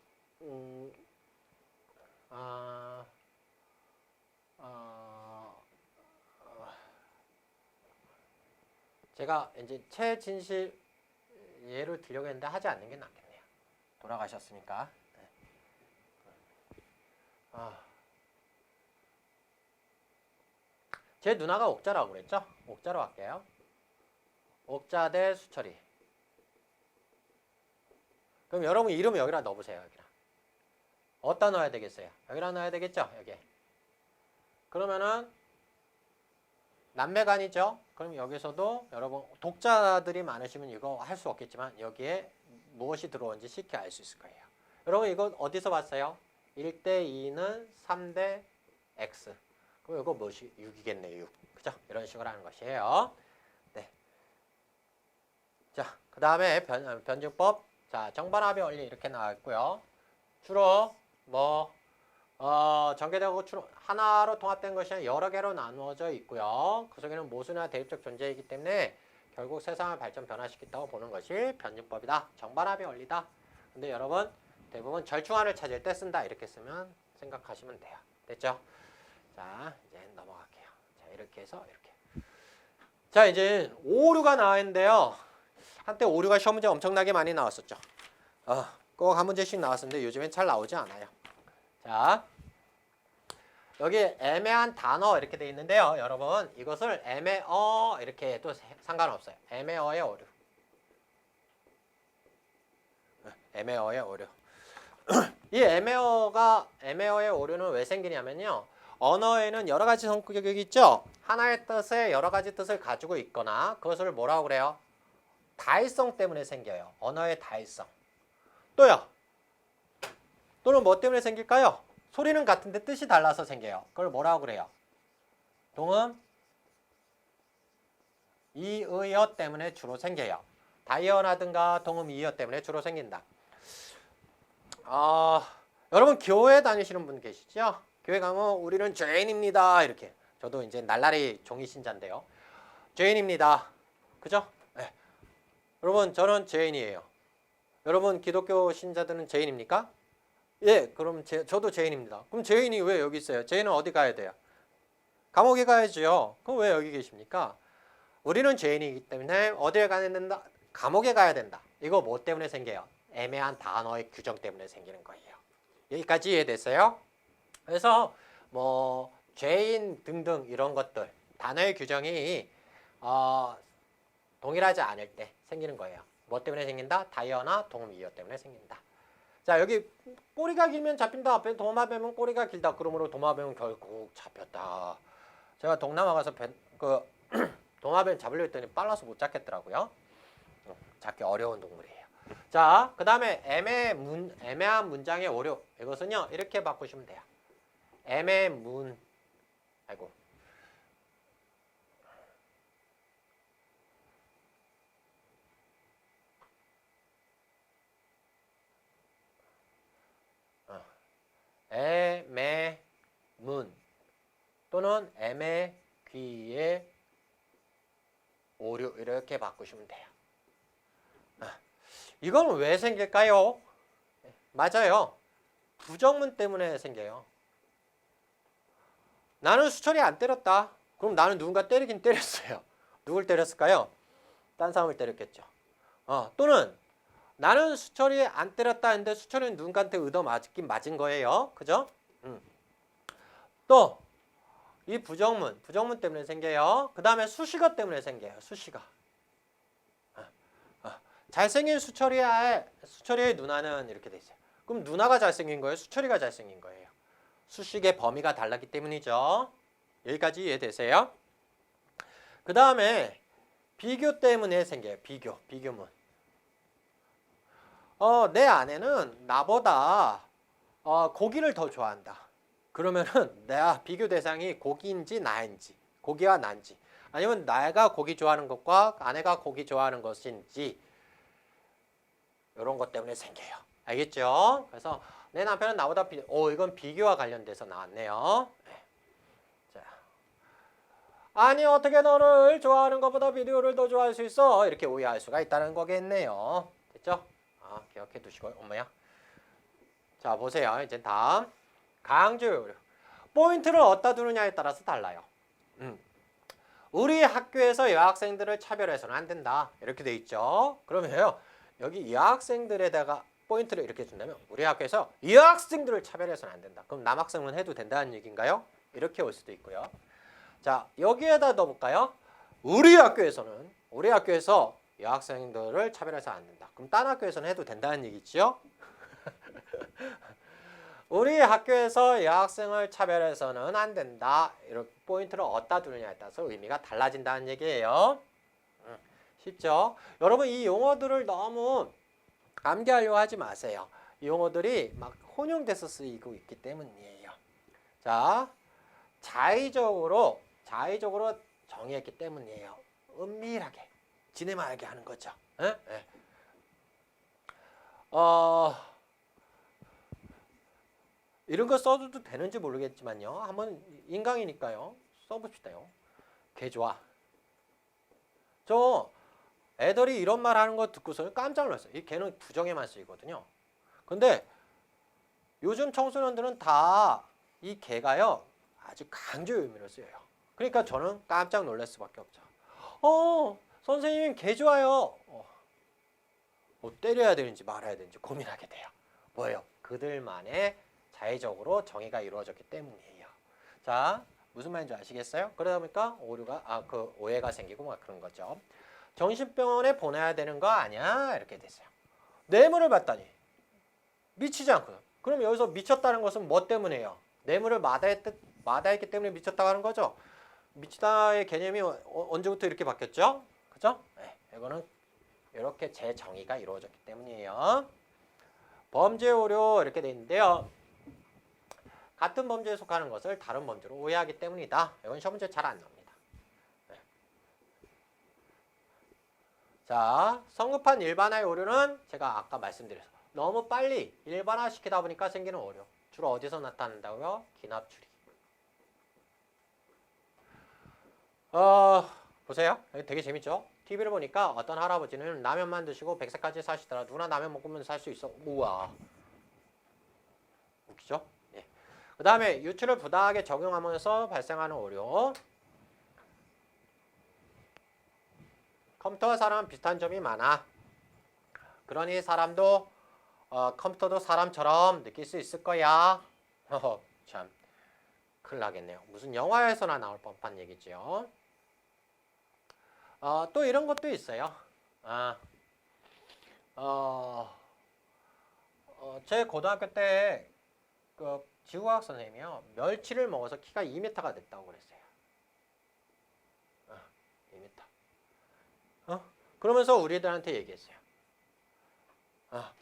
제가 이제 최진실 예를 들려고 했는데 하지 않는 게 낫겠네요. 돌아가셨으니까. 네. 제 누나가 옥자라고 그랬죠? 옥자로 할게요. 옥자 대 수철이. 그럼 여러분 이름 여기다 넣어보세요. 여기다. 어디다 넣어야 되겠어요? 여기다 넣어야 되겠죠? 여기. 그러면은 남매간이죠? 그럼 여기서도 여러분 독자들이 많으시면 이거 할 수 없겠지만 여기에 무엇이 들어온지 쉽게 알 수 있을 거예요. 여러분 이거 어디서 봤어요? 1대 2는 3대 x. 그럼 이거 무엇이 6이겠네요. 6. 그죠? 이런 식으로 하는 것이에요. 네. 자, 그 다음에 변증법. 자, 정반합의 원리 이렇게 나왔고요. 주로 전개되고 하나로 통합된 것이 아니라 여러 개로 나누어져 있고요. 그 속에는 모순이나 대립적 존재이기 때문에 결국 세상을 발전 변화시켰다고 보는 것이 변증법이다. 정반합의 원리다. 근데 여러분 대부분 절충안을 찾을 때 쓴다. 이렇게 쓰면 생각하시면 돼요. 됐죠? 자, 이제 넘어갈게요. 자, 이렇게 해서 이렇게. 자, 이제 오류가 나와 있는데요. 한때 오류가 시험 문제 엄청나게 많이 나왔었죠. 꼭 한 문제씩 나왔었는데 요즘엔 잘 나오지 않아요. 자, 여기 애매한 단어 이렇게 돼 있는데요. 여러분 이것을 애매어 이렇게 해도 상관없어요. 애매어의 오류. 애매어의 오류. 이 애매어의 오류는 왜 생기냐면요. 언어에는 여러 가지 성격이 있죠. 하나의 뜻에 여러 가지 뜻을 가지고 있거나 그것을 뭐라고 그래요? 다일성 때문에 생겨요. 언어의 다일성. 또요. 또는 뭐 때문에 생길까요? 소리는 같은데 뜻이 달라서 생겨요. 그걸 뭐라고 그래요? 동음, 이의어 때문에 주로 생겨요. 다이어라든가 동음, 이의어 때문에 주로 생긴다. 여러분 교회 다니시는 분 계시죠? 교회 가면 우리는 죄인입니다. 이렇게. 저도 이제 날라리 종이 신자인데요. 죄인입니다. 그죠? 네. 여러분 저는 죄인이에요. 여러분 기독교 신자들은 죄인입니까? 예, 그럼 저도 죄인입니다. 그럼 죄인이 왜 여기 있어요? 죄인은 어디 가야 돼요? 감옥에 가야죠. 그럼 왜 여기 계십니까? 우리는 죄인이기 때문에 어디에 가야 된다? 감옥에 가야 된다. 이거 뭐 때문에 생겨요? 애매한 단어의 규정 때문에 생기는 거예요. 여기까지 이해됐어요? 그래서 뭐 죄인 등등 이런 것들 단어의 규정이 동일하지 않을 때 생기는 거예요. 뭐 때문에 생긴다? 다이어나 동음, 이어 때문에 생긴다. 자, 여기 꼬리가 길면 잡힌다. 앞에 도마뱀은 꼬리가 길다. 그러므로 도마뱀은 결국 잡혔다. 제가 동남아 가서 도마뱀 잡으려 했더니 빨라서 못 잡겠더라고요. 잡기 어려운 동물이에요. 자, 그 다음에 애매한 문장의 오류. 이것은요, 이렇게 바꾸시면 돼요. 아이고. 애매문 또는 애매귀의 이렇게 바꾸시면 돼요. 이건 왜 생길까요? 맞아요. 부정문 때문에 생겨요. 나는 수철이 안 때렸다. 그럼 나는 누군가 때리긴 때렸어요. 누굴 때렸을까요? 딴 사람을 때렸겠죠. 또는 나는 수철이 안 때렸다 했는데 수철이는 누군가한테 얻어 맞긴 맞은 거예요. 그죠? 또 이 부정문 때문에 생겨요. 그 다음에 수식어 때문에 생겨요. 수식어. 잘생긴 수철이의 누나는 이렇게 돼 있어요. 그럼 누나가 잘생긴 거예요? 수철이가 잘생긴 거예요? 수식의 범위가 달랐기 때문이죠. 여기까지 이해되세요? 그 다음에 비교 때문에 생겨요. 비교문. 내 아내는 나보다 고기를 더 좋아한다. 그러면은 내가 비교 대상이 고기인지 나인지, 고기와 나인지, 아니면 내가 고기 좋아하는 것과 아내가 고기 좋아하는 것인지 이런 것 때문에 생겨요. 알겠죠? 그래서 내 남편은 나보다 이건 비교와 관련돼서 나왔네요. 자, 아니 어떻게 너를 좋아하는 것보다 비디오를 더 좋아할 수 있어? 이렇게 오해할 수가 있다는 거겠네요. 됐죠? 기억해 두시고요. 엄마야. 자, 보세요. 이제 다음 강조. 포인트를 어디다 두느냐에 따라서 달라요. 우리 학교에서 여학생들을 차별해서는 안 된다. 이렇게 돼 있죠. 그러면요. 여기 여학생들에다가 포인트를 이렇게 준다면 우리 학교에서 여학생들을 차별해서는 안 된다. 그럼 남학생은 해도 된다는 얘기인가요? 이렇게 올 수도 있고요. 자, 여기에다 넣어볼까요? 우리 학교에서 여학생들을 차별해서 안 된다. 그럼 딴 학교에서는 해도 된다는 얘기죠? 우리 학교에서 여학생을 차별해서는 안 된다. 이렇게 포인트를 어디다 두느냐에 따라서 의미가 달라진다는 얘기예요. 쉽죠? 여러분 이 용어들을 너무 암기하려고 하지 마세요. 이 용어들이 막 혼용돼서 쓰이고 있기 때문이에요. 자, 자의적으로 정의했기 때문이에요. 은밀하게 지네만 알게 하는 거죠. 이런 거 써도 되는지 모르겠지만요. 한번 인강이니까요. 써봅시다요. 개 좋아. 저 애들이 이런 말 하는 거 듣고서는 깜짝 놀랐어요. 이 개는 부정에만 쓰이거든요. 근데 요즘 청소년들은 다 이 개가요. 아주 강조 의미로 쓰여요. 그러니까 저는 깜짝 놀랄 수밖에 없죠. 선생님 개 좋아요. 때려야 되는지 말아야 되는지 고민하게 돼요. 뭐예요? 그들만의 자의적으로 정의가 이루어졌기 때문이에요. 자, 무슨 말인지 아시겠어요? 그러다 보니까 오해가 생기고 막 그런 거죠. 정신병원에 보내야 되는 거 아니야? 이렇게 됐어요. 뇌물을 받다니. 미치지 않거든. 그럼 여기서 미쳤다는 것은 뭐 때문이에요? 뇌물을 마다했기 때문에 미쳤다고 하는 거죠. 미치다의 개념이 언제부터 이렇게 바뀌었죠? 그죠? 네, 이거는 이렇게 재정의가 이루어졌기 때문이에요. 범죄 오류 이렇게 돼 있는데요. 같은 범죄에 속하는 것을 다른 범죄로 오해하기 때문이다. 이건 시험 문제 잘 안 나옵니다. 네. 자, 성급한 일반화의 오류는 제가 아까 말씀드렸어요. 너무 빨리 일반화시키다 보니까 생기는 오류. 주로 어디서 나타난다고요? 기납추리. 보세요. 되게 재밌죠? TV를 보니까 어떤 할아버지는 라면만 드시고 100세까지 사시더라. 누구나 라면 먹으면 살 수 있어. 우와. 웃기죠? 예. 그 다음에 유추를 부당하게 적용하면서 발생하는 오류. 컴퓨터와 사람은 비슷한 점이 많아. 그러니 사람도 컴퓨터도 사람처럼 느낄 수 있을 거야. 참 큰일 나겠네요. 무슨 영화에서나 나올 법한 얘기죠. 또 이런 것도 있어요. 제 고등학교 때 그 지구과학 선생님이요. 멸치를 먹어서 키가 2m가 됐다고 그랬어요. 2m. 그러면서 우리들한테 얘기했어요.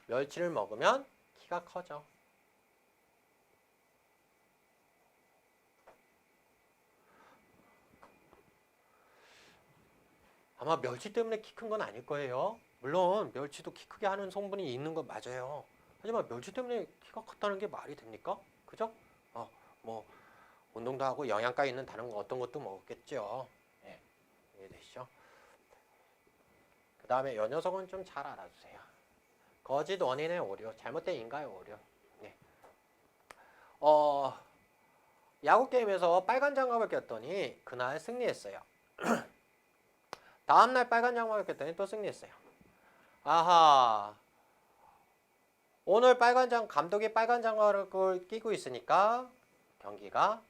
멸치를 먹으면 키가 커져. 아마 멸치 때문에 키 큰 건 아닐 거예요. 물론 멸치도 키 크게 하는 성분이 있는 건 맞아요. 하지만 멸치 때문에 키가 컸다는 게 말이 됩니까? 그죠? 뭐 운동도 하고 영양가 있는 다른 어떤 것도 먹었겠죠. 네, 이해되시죠? 그 다음에 이 녀석은 좀 잘 알아주세요. 거짓 원인의 오류, 잘못된 인가의 오류. 네. 야구 게임에서 빨간 장갑을 꼈더니 그날 승리했어요. 다음날 빨간 장갑을 꼈더니 또 승리했어요. 아하. 오늘 감독이 빨간 장갑을 끼고 있으니까 경기가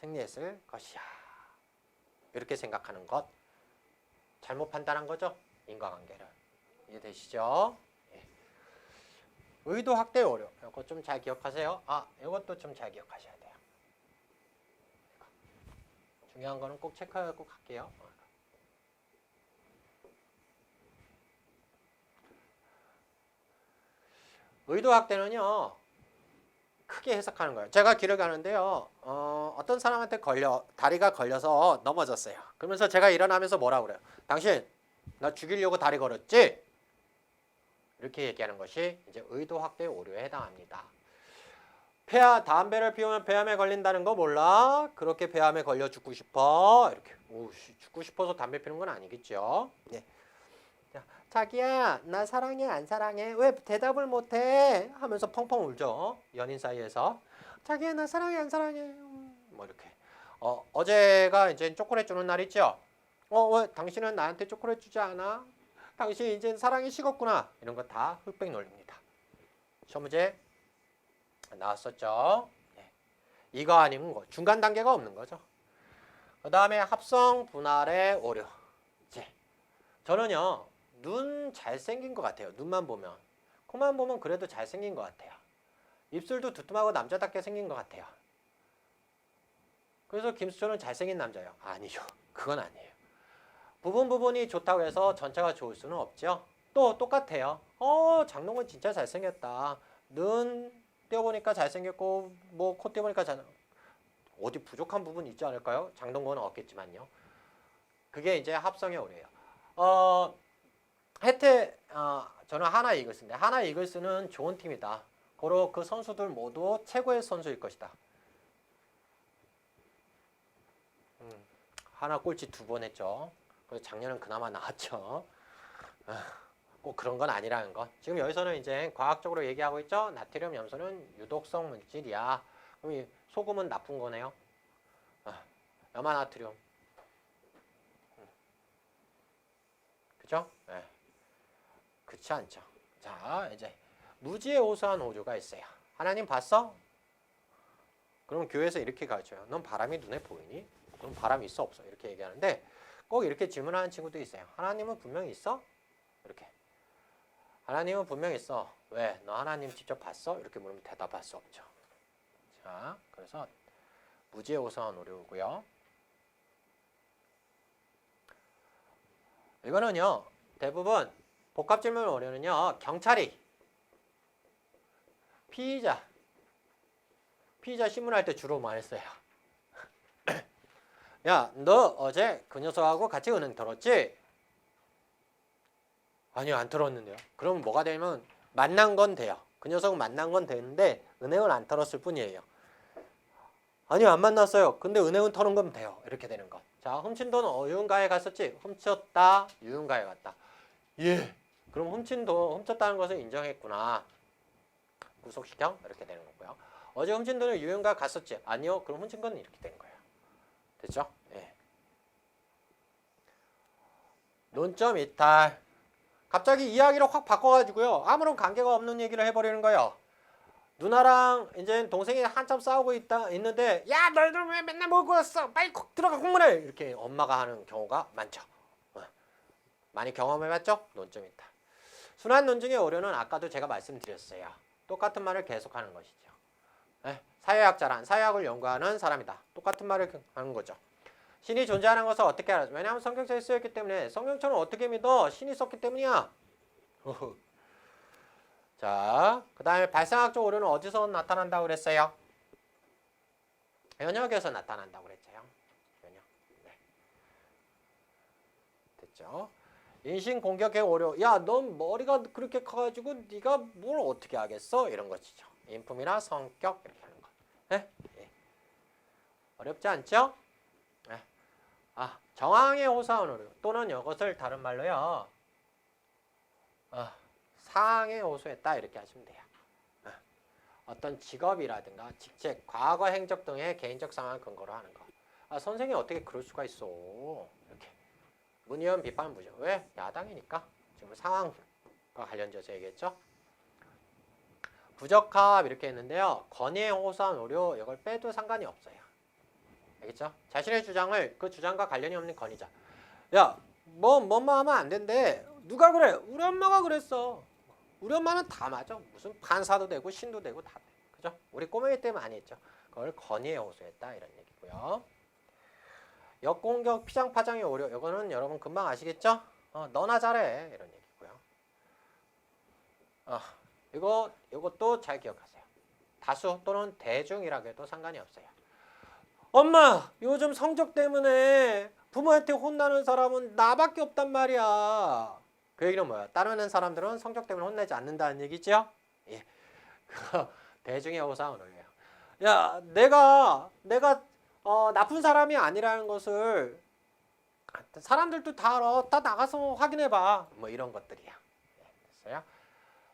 승리했을 것이야. 이렇게 생각하는 것. 잘못 판단한 거죠? 인과관계를. 이해되시죠? 예. 의도 확대 오류. 이거 좀 잘 기억하세요. 이것도 좀 잘 기억하셔야 돼요. 중요한 거는 꼭 체크하고 갈게요. 의도 확대는요. 크게 해석하는 거예요. 제가 길을 가는데요. 어떤 사람한테 다리가 걸려서 넘어졌어요. 그러면서 제가 일어나면서 뭐라고 그래요? 당신 나 죽이려고 다리 걸었지? 이렇게 얘기하는 것이 이제 의도 확대 오류에 해당합니다. 담배를 피우면 폐암에 걸린다는 거 몰라? 그렇게 폐암에 걸려 죽고 싶어? 이렇게. 죽고 싶어서 담배 피우는 건 아니겠죠? 네. 자기야 나 사랑해 안 사랑해? 왜 대답을 못해? 하면서 펑펑 울죠. 연인 사이에서. 자기야 나 사랑해 안 사랑해? 뭐 이렇게. 어제가 이제 초콜릿 주는 날 있죠? 왜 당신은 나한테 초콜릿 주지 않아? 당신 이제 사랑이 식었구나. 이런 거 다 흑백 논리입니다. 시험 문제 나왔었죠? 네. 이거 아니면 뭐 중간 단계가 없는 거죠. 그 다음에 합성 분할의 오류. 저는요. 눈 잘생긴 것 같아요. 눈만 보면. 코만 보면 그래도 잘생긴 것 같아요. 입술도 두툼하고 남자답게 생긴 것 같아요. 그래서 김수철은 잘생긴 남자예요. 아니죠. 그건 아니에요. 부분이 좋다고 해서 전체가 좋을 수는 없죠. 또 똑같아요. 장동건 진짜 잘생겼다. 눈 떼어보니까 잘생겼고 뭐 코 떼어보니까 어디 부족한 부분이 있지 않을까요? 장동건은 없겠지만요. 그게 이제 합성의 오류예요. 저는 하나 이글스인데 하나 이글스는 좋은 팀이다. 고로 그 선수들 모두 최고의 선수일 것이다. 하나 꼴찌 2번 했죠. 그래서 작년은 그나마 나왔죠. 꼭 그런 건 아니라는 거. 지금 여기서는 이제 과학적으로 얘기하고 있죠. 나트륨 염소는 유독성 물질이야. 그럼 이 소금은 나쁜 거네요. 염화나트륨. 그죠? 네. 그렇지 않죠. 자, 이제 무지에 호소한 오류가 있어요. 하나님 봤어? 그럼 교회에서 이렇게 가르쳐요. 넌 바람이 눈에 보이니? 그럼 바람이 있어 없어? 이렇게 얘기하는데 꼭 이렇게 질문하는 친구도 있어요. 하나님은 분명히 있어? 이렇게. 하나님은 분명히 있어. 왜? 너 하나님 직접 봤어? 이렇게 물으면 대답할 수 없죠. 자, 그래서 무지에 호소한 오류고요. 이거는요. 대부분 복합질문 오류는요. 경찰이 피의자 신문할 때 주로 말했어요. 야, 너 어제 그 녀석하고 같이 은행 털었지? 아니요, 안 털었는데요. 그럼 뭐가 되면 만난 건 돼요. 그 녀석은 만난 건 되는데 은행을 안 털었을 뿐이에요. 아니요, 안 만났어요. 근데 은행은 털은 건 돼요. 이렇게 되는 것. 자, 훔친 돈은 유흥가에 갔었지? 훔쳤다, 유흥가에 갔다. 예. 그럼 훔쳤다는 것을 인정했구나. 구속시켜? 이렇게 되는 거고요. 어제 훔친 돈을 유흥가 갔었지? 아니요. 그럼 훔친 건 이렇게 된 거예요. 됐죠? 예. 논점 이탈. 갑자기 이야기를 확 바꿔가지고요. 아무런 관계가 없는 얘기를 해버리는 거예요. 누나랑 이제 동생이 한참 싸우고 있는데 야 너희들 왜 맨날 먹고 왔어? 빨리 콕 들어가 공문해. 이렇게 엄마가 하는 경우가 많죠. 많이 경험해봤죠? 논점 이탈. 순환 논증의 오류는 아까도 제가 말씀드렸어요. 똑같은 말을 계속하는 것이죠. 네, 사회학을 연구하는 사람이다. 똑같은 말을 하는 거죠. 신이 존재하는 것을 어떻게 알았어? 왜냐하면 성경책에 쓰였기 때문에. 성경책은 어떻게 믿어? 신이 썼기 때문이야. 자, 그 다음에 발생학적 오류는 어디서 나타난다고 그랬어요? 연역에서 나타난다고 그랬죠. 연역. 네. 됐죠? 인신공격의 오류. 야, 넌 머리가 그렇게 커가지고 네가 뭘 어떻게 하겠어? 이런 것이죠. 인품이나 성격 이렇게 하는 거. 네? 네. 어렵지 않죠? 네. 정황에 호소한 오류 또는 이것을 다른 말로요. 상황에 호소했다 이렇게 하시면 돼요. 어떤 직업이라든가 직책, 과거 행적 등의 개인적 상황을 근거로 하는 거. 선생님 어떻게 그럴 수가 있어? 이렇게 문의원 비판 부정. 왜? 야당이니까. 지금 상황과 관련돼서 얘기했죠. 부적합 이렇게 했는데요. 건의에 호소한 오류 이걸 빼도 상관이 없어요. 알겠죠? 자신의 주장을 그 주장과 관련이 없는 건의자. 야, 뭐뭐 하면 안 된대. 누가 그래? 우리 엄마가 그랬어. 우리 엄마는 다 맞아. 무슨 판사도 되고 신도 되고 다 돼. 그죠? 우리 꼬맹이 때문에 많이 했죠. 그걸 건의에 호소했다 이런 얘기고요. 역공격 피장파장의 오류. 이거는 여러분 금방 아시겠죠? 너나 잘해 이런 얘기고요. 이것도 잘 기억하세요. 다수 또는 대중이라고 해도 상관이 없어요. 엄마, 요즘 성적 때문에 부모한테 혼나는 사람은 나밖에 없단 말이야. 그 얘기는 뭐야? 따르는 사람들은 성적 때문에 혼내지 않는다는 얘기죠? 예. 대중의 호소한 오류예요. 야, 내가 나쁜 사람이 아니라는 것을 사람들도 다 알아. 다 나가서 확인해봐. 뭐 이런 것들이야. 됐어요?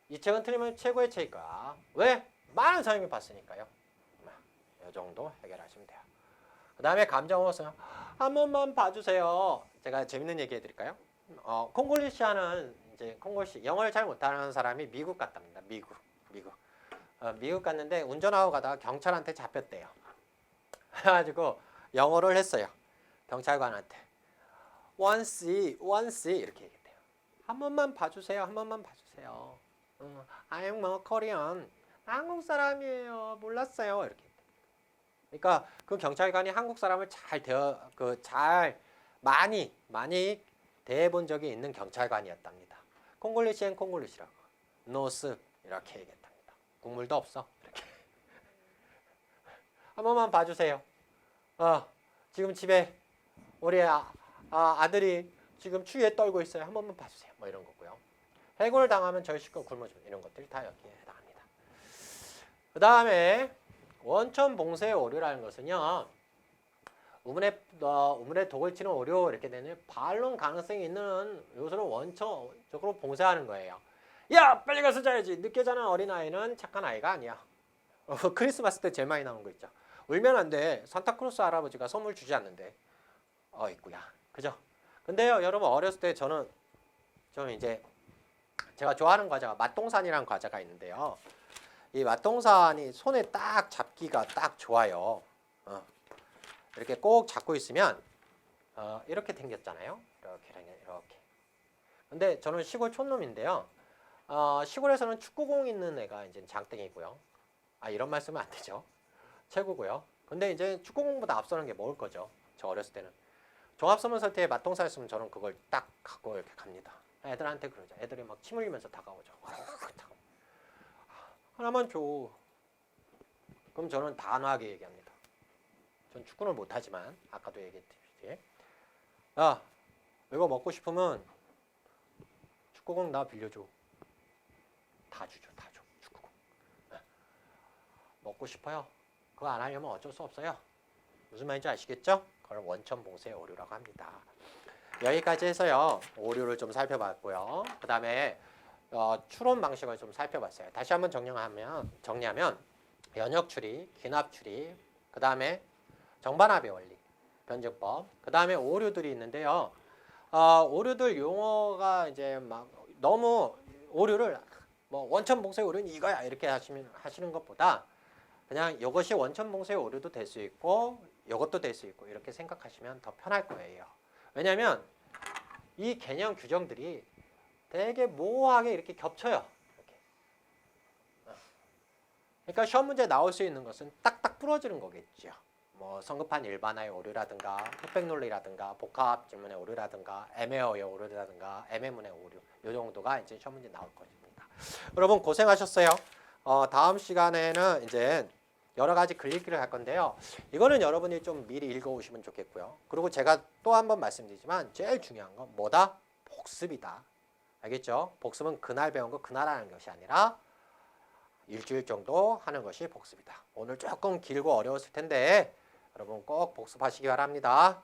이 책은 틀리면 최고의 책이다. 왜? 많은 사람이 봤으니까요. 이 정도 해결하시면 돼요. 그 다음에 감정 호소. 한 번만 봐주세요. 제가 재밌는 얘기 해드릴까요? 콩글리시아는 이제 콩글리시 영어를 잘 못하는 사람이 미국 갔답니다. 미국 갔는데 운전하고 가다가 경찰한테 잡혔대요. 그래가지고 영어를 했어요. 경찰관한테 once 이렇게 얘기했대요. 한 번만 봐주세요. 한 번만 봐주세요. I'm Korean. 한국 사람이에요. 몰랐어요. 이렇게. 그러니까 그 경찰관이 한국 사람을 잘 많이 대해본 적이 있는 경찰관이었답니다. 콩글리시엔 콩글리시라고. 노스 이렇게 얘기했답니다. 국물도 없어. 이렇게. 한 번만 봐주세요. 지금 집에 우리 아들이 지금 추위에 떨고 있어요. 한 번만 봐주세요. 뭐 이런 거고요. 해고를 당하면 절식과 굶어주는 이런 것들이 다 여기에 해당합니다. 그 다음에 원천 봉쇄의 오류라는 것은요. 우물에 독을 치는 오류 이렇게 되는 반론 가능성이 있는 요소를 원천적으로 봉쇄하는 거예요. 야, 빨리 가서 자야지. 늦게 자는 어린아이는 착한 아이가 아니야. 크리스마스 때 제일 많이 나온 거 있죠. 울면 안 돼. 산타크로스 할아버지가 선물 주지 않는데. 있구야. 그죠? 근데요, 여러분 어렸을 때 저는 좀 이제 제가 좋아하는 과자가 맛동산이라는 과자가 있는데요. 이 맛동산이 손에 딱 잡기가 딱 좋아요. 이렇게 꼭 잡고 있으면 이렇게 생겼잖아요. 이렇게. 근데 저는 시골 촌놈인데요. 시골에서는 축구공 있는 애가 이제 장땡이고요. 이런 말씀은 안 되죠. 최고고요. 근데 이제 축구공보다 앞서는 게 먹을 거죠. 저 어렸을 때는. 종합선물센터에 맛동산 있으면 저는 그걸 딱 갖고 이렇게 갑니다. 애들한테 그러죠. 애들이 막 침 흘리면서 다가오죠. 하나만 줘. 그럼 저는 단호하게 얘기합니다. 전 축구는 못하지만 아까도 얘기했듯이 이거 먹고 싶으면 축구공 나 빌려줘. 다 주죠. 다 줘. 축구공. 먹고 싶어요. 그거 안 하려면 어쩔 수 없어요. 무슨 말인지 아시겠죠? 그걸 원천 봉쇄 오류라고 합니다. 여기까지 해서요. 오류를 좀 살펴봤고요. 그 다음에 추론 방식을 좀 살펴봤어요. 다시 한번 정리하면 연역 추리, 기납 추리, 그 다음에 정반합의 원리, 변증법, 그 다음에 오류들이 있는데요. 오류들 용어가 이제 막 너무 오류를 뭐 원천 봉쇄 오류는 이거야 이렇게 하시는 것보다 그냥 이것이 원천 봉쇄 오류도 될 수 있고 이것도 될 수 있고 이렇게 생각하시면 더 편할 거예요. 왜냐하면 이 개념 규정들이 되게 모호하게 이렇게 겹쳐요. 이렇게. 그러니까 시험 문제 나올 수 있는 것은 딱딱 부러지는 거겠죠. 뭐 성급한 일반화의 오류라든가 흑백 논리라든가 복합 질문의 오류라든가 애매어의 오류라든가 애매문의 오류 이 정도가 이제 시험 문제 나올 것입니다. 여러분 고생하셨어요. 다음 시간에는 이제 여러 가지 글읽기를 할 건데요. 이거는 여러분이 좀 미리 읽어오시면 좋겠고요. 그리고 제가 또 한 번 말씀드리지만 제일 중요한 건 뭐다? 복습이다. 알겠죠? 복습은 그날 배운 거 그날 하는 것이 아니라 일주일 정도 하는 것이 복습이다. 오늘 조금 길고 어려웠을 텐데 여러분 꼭 복습하시기 바랍니다.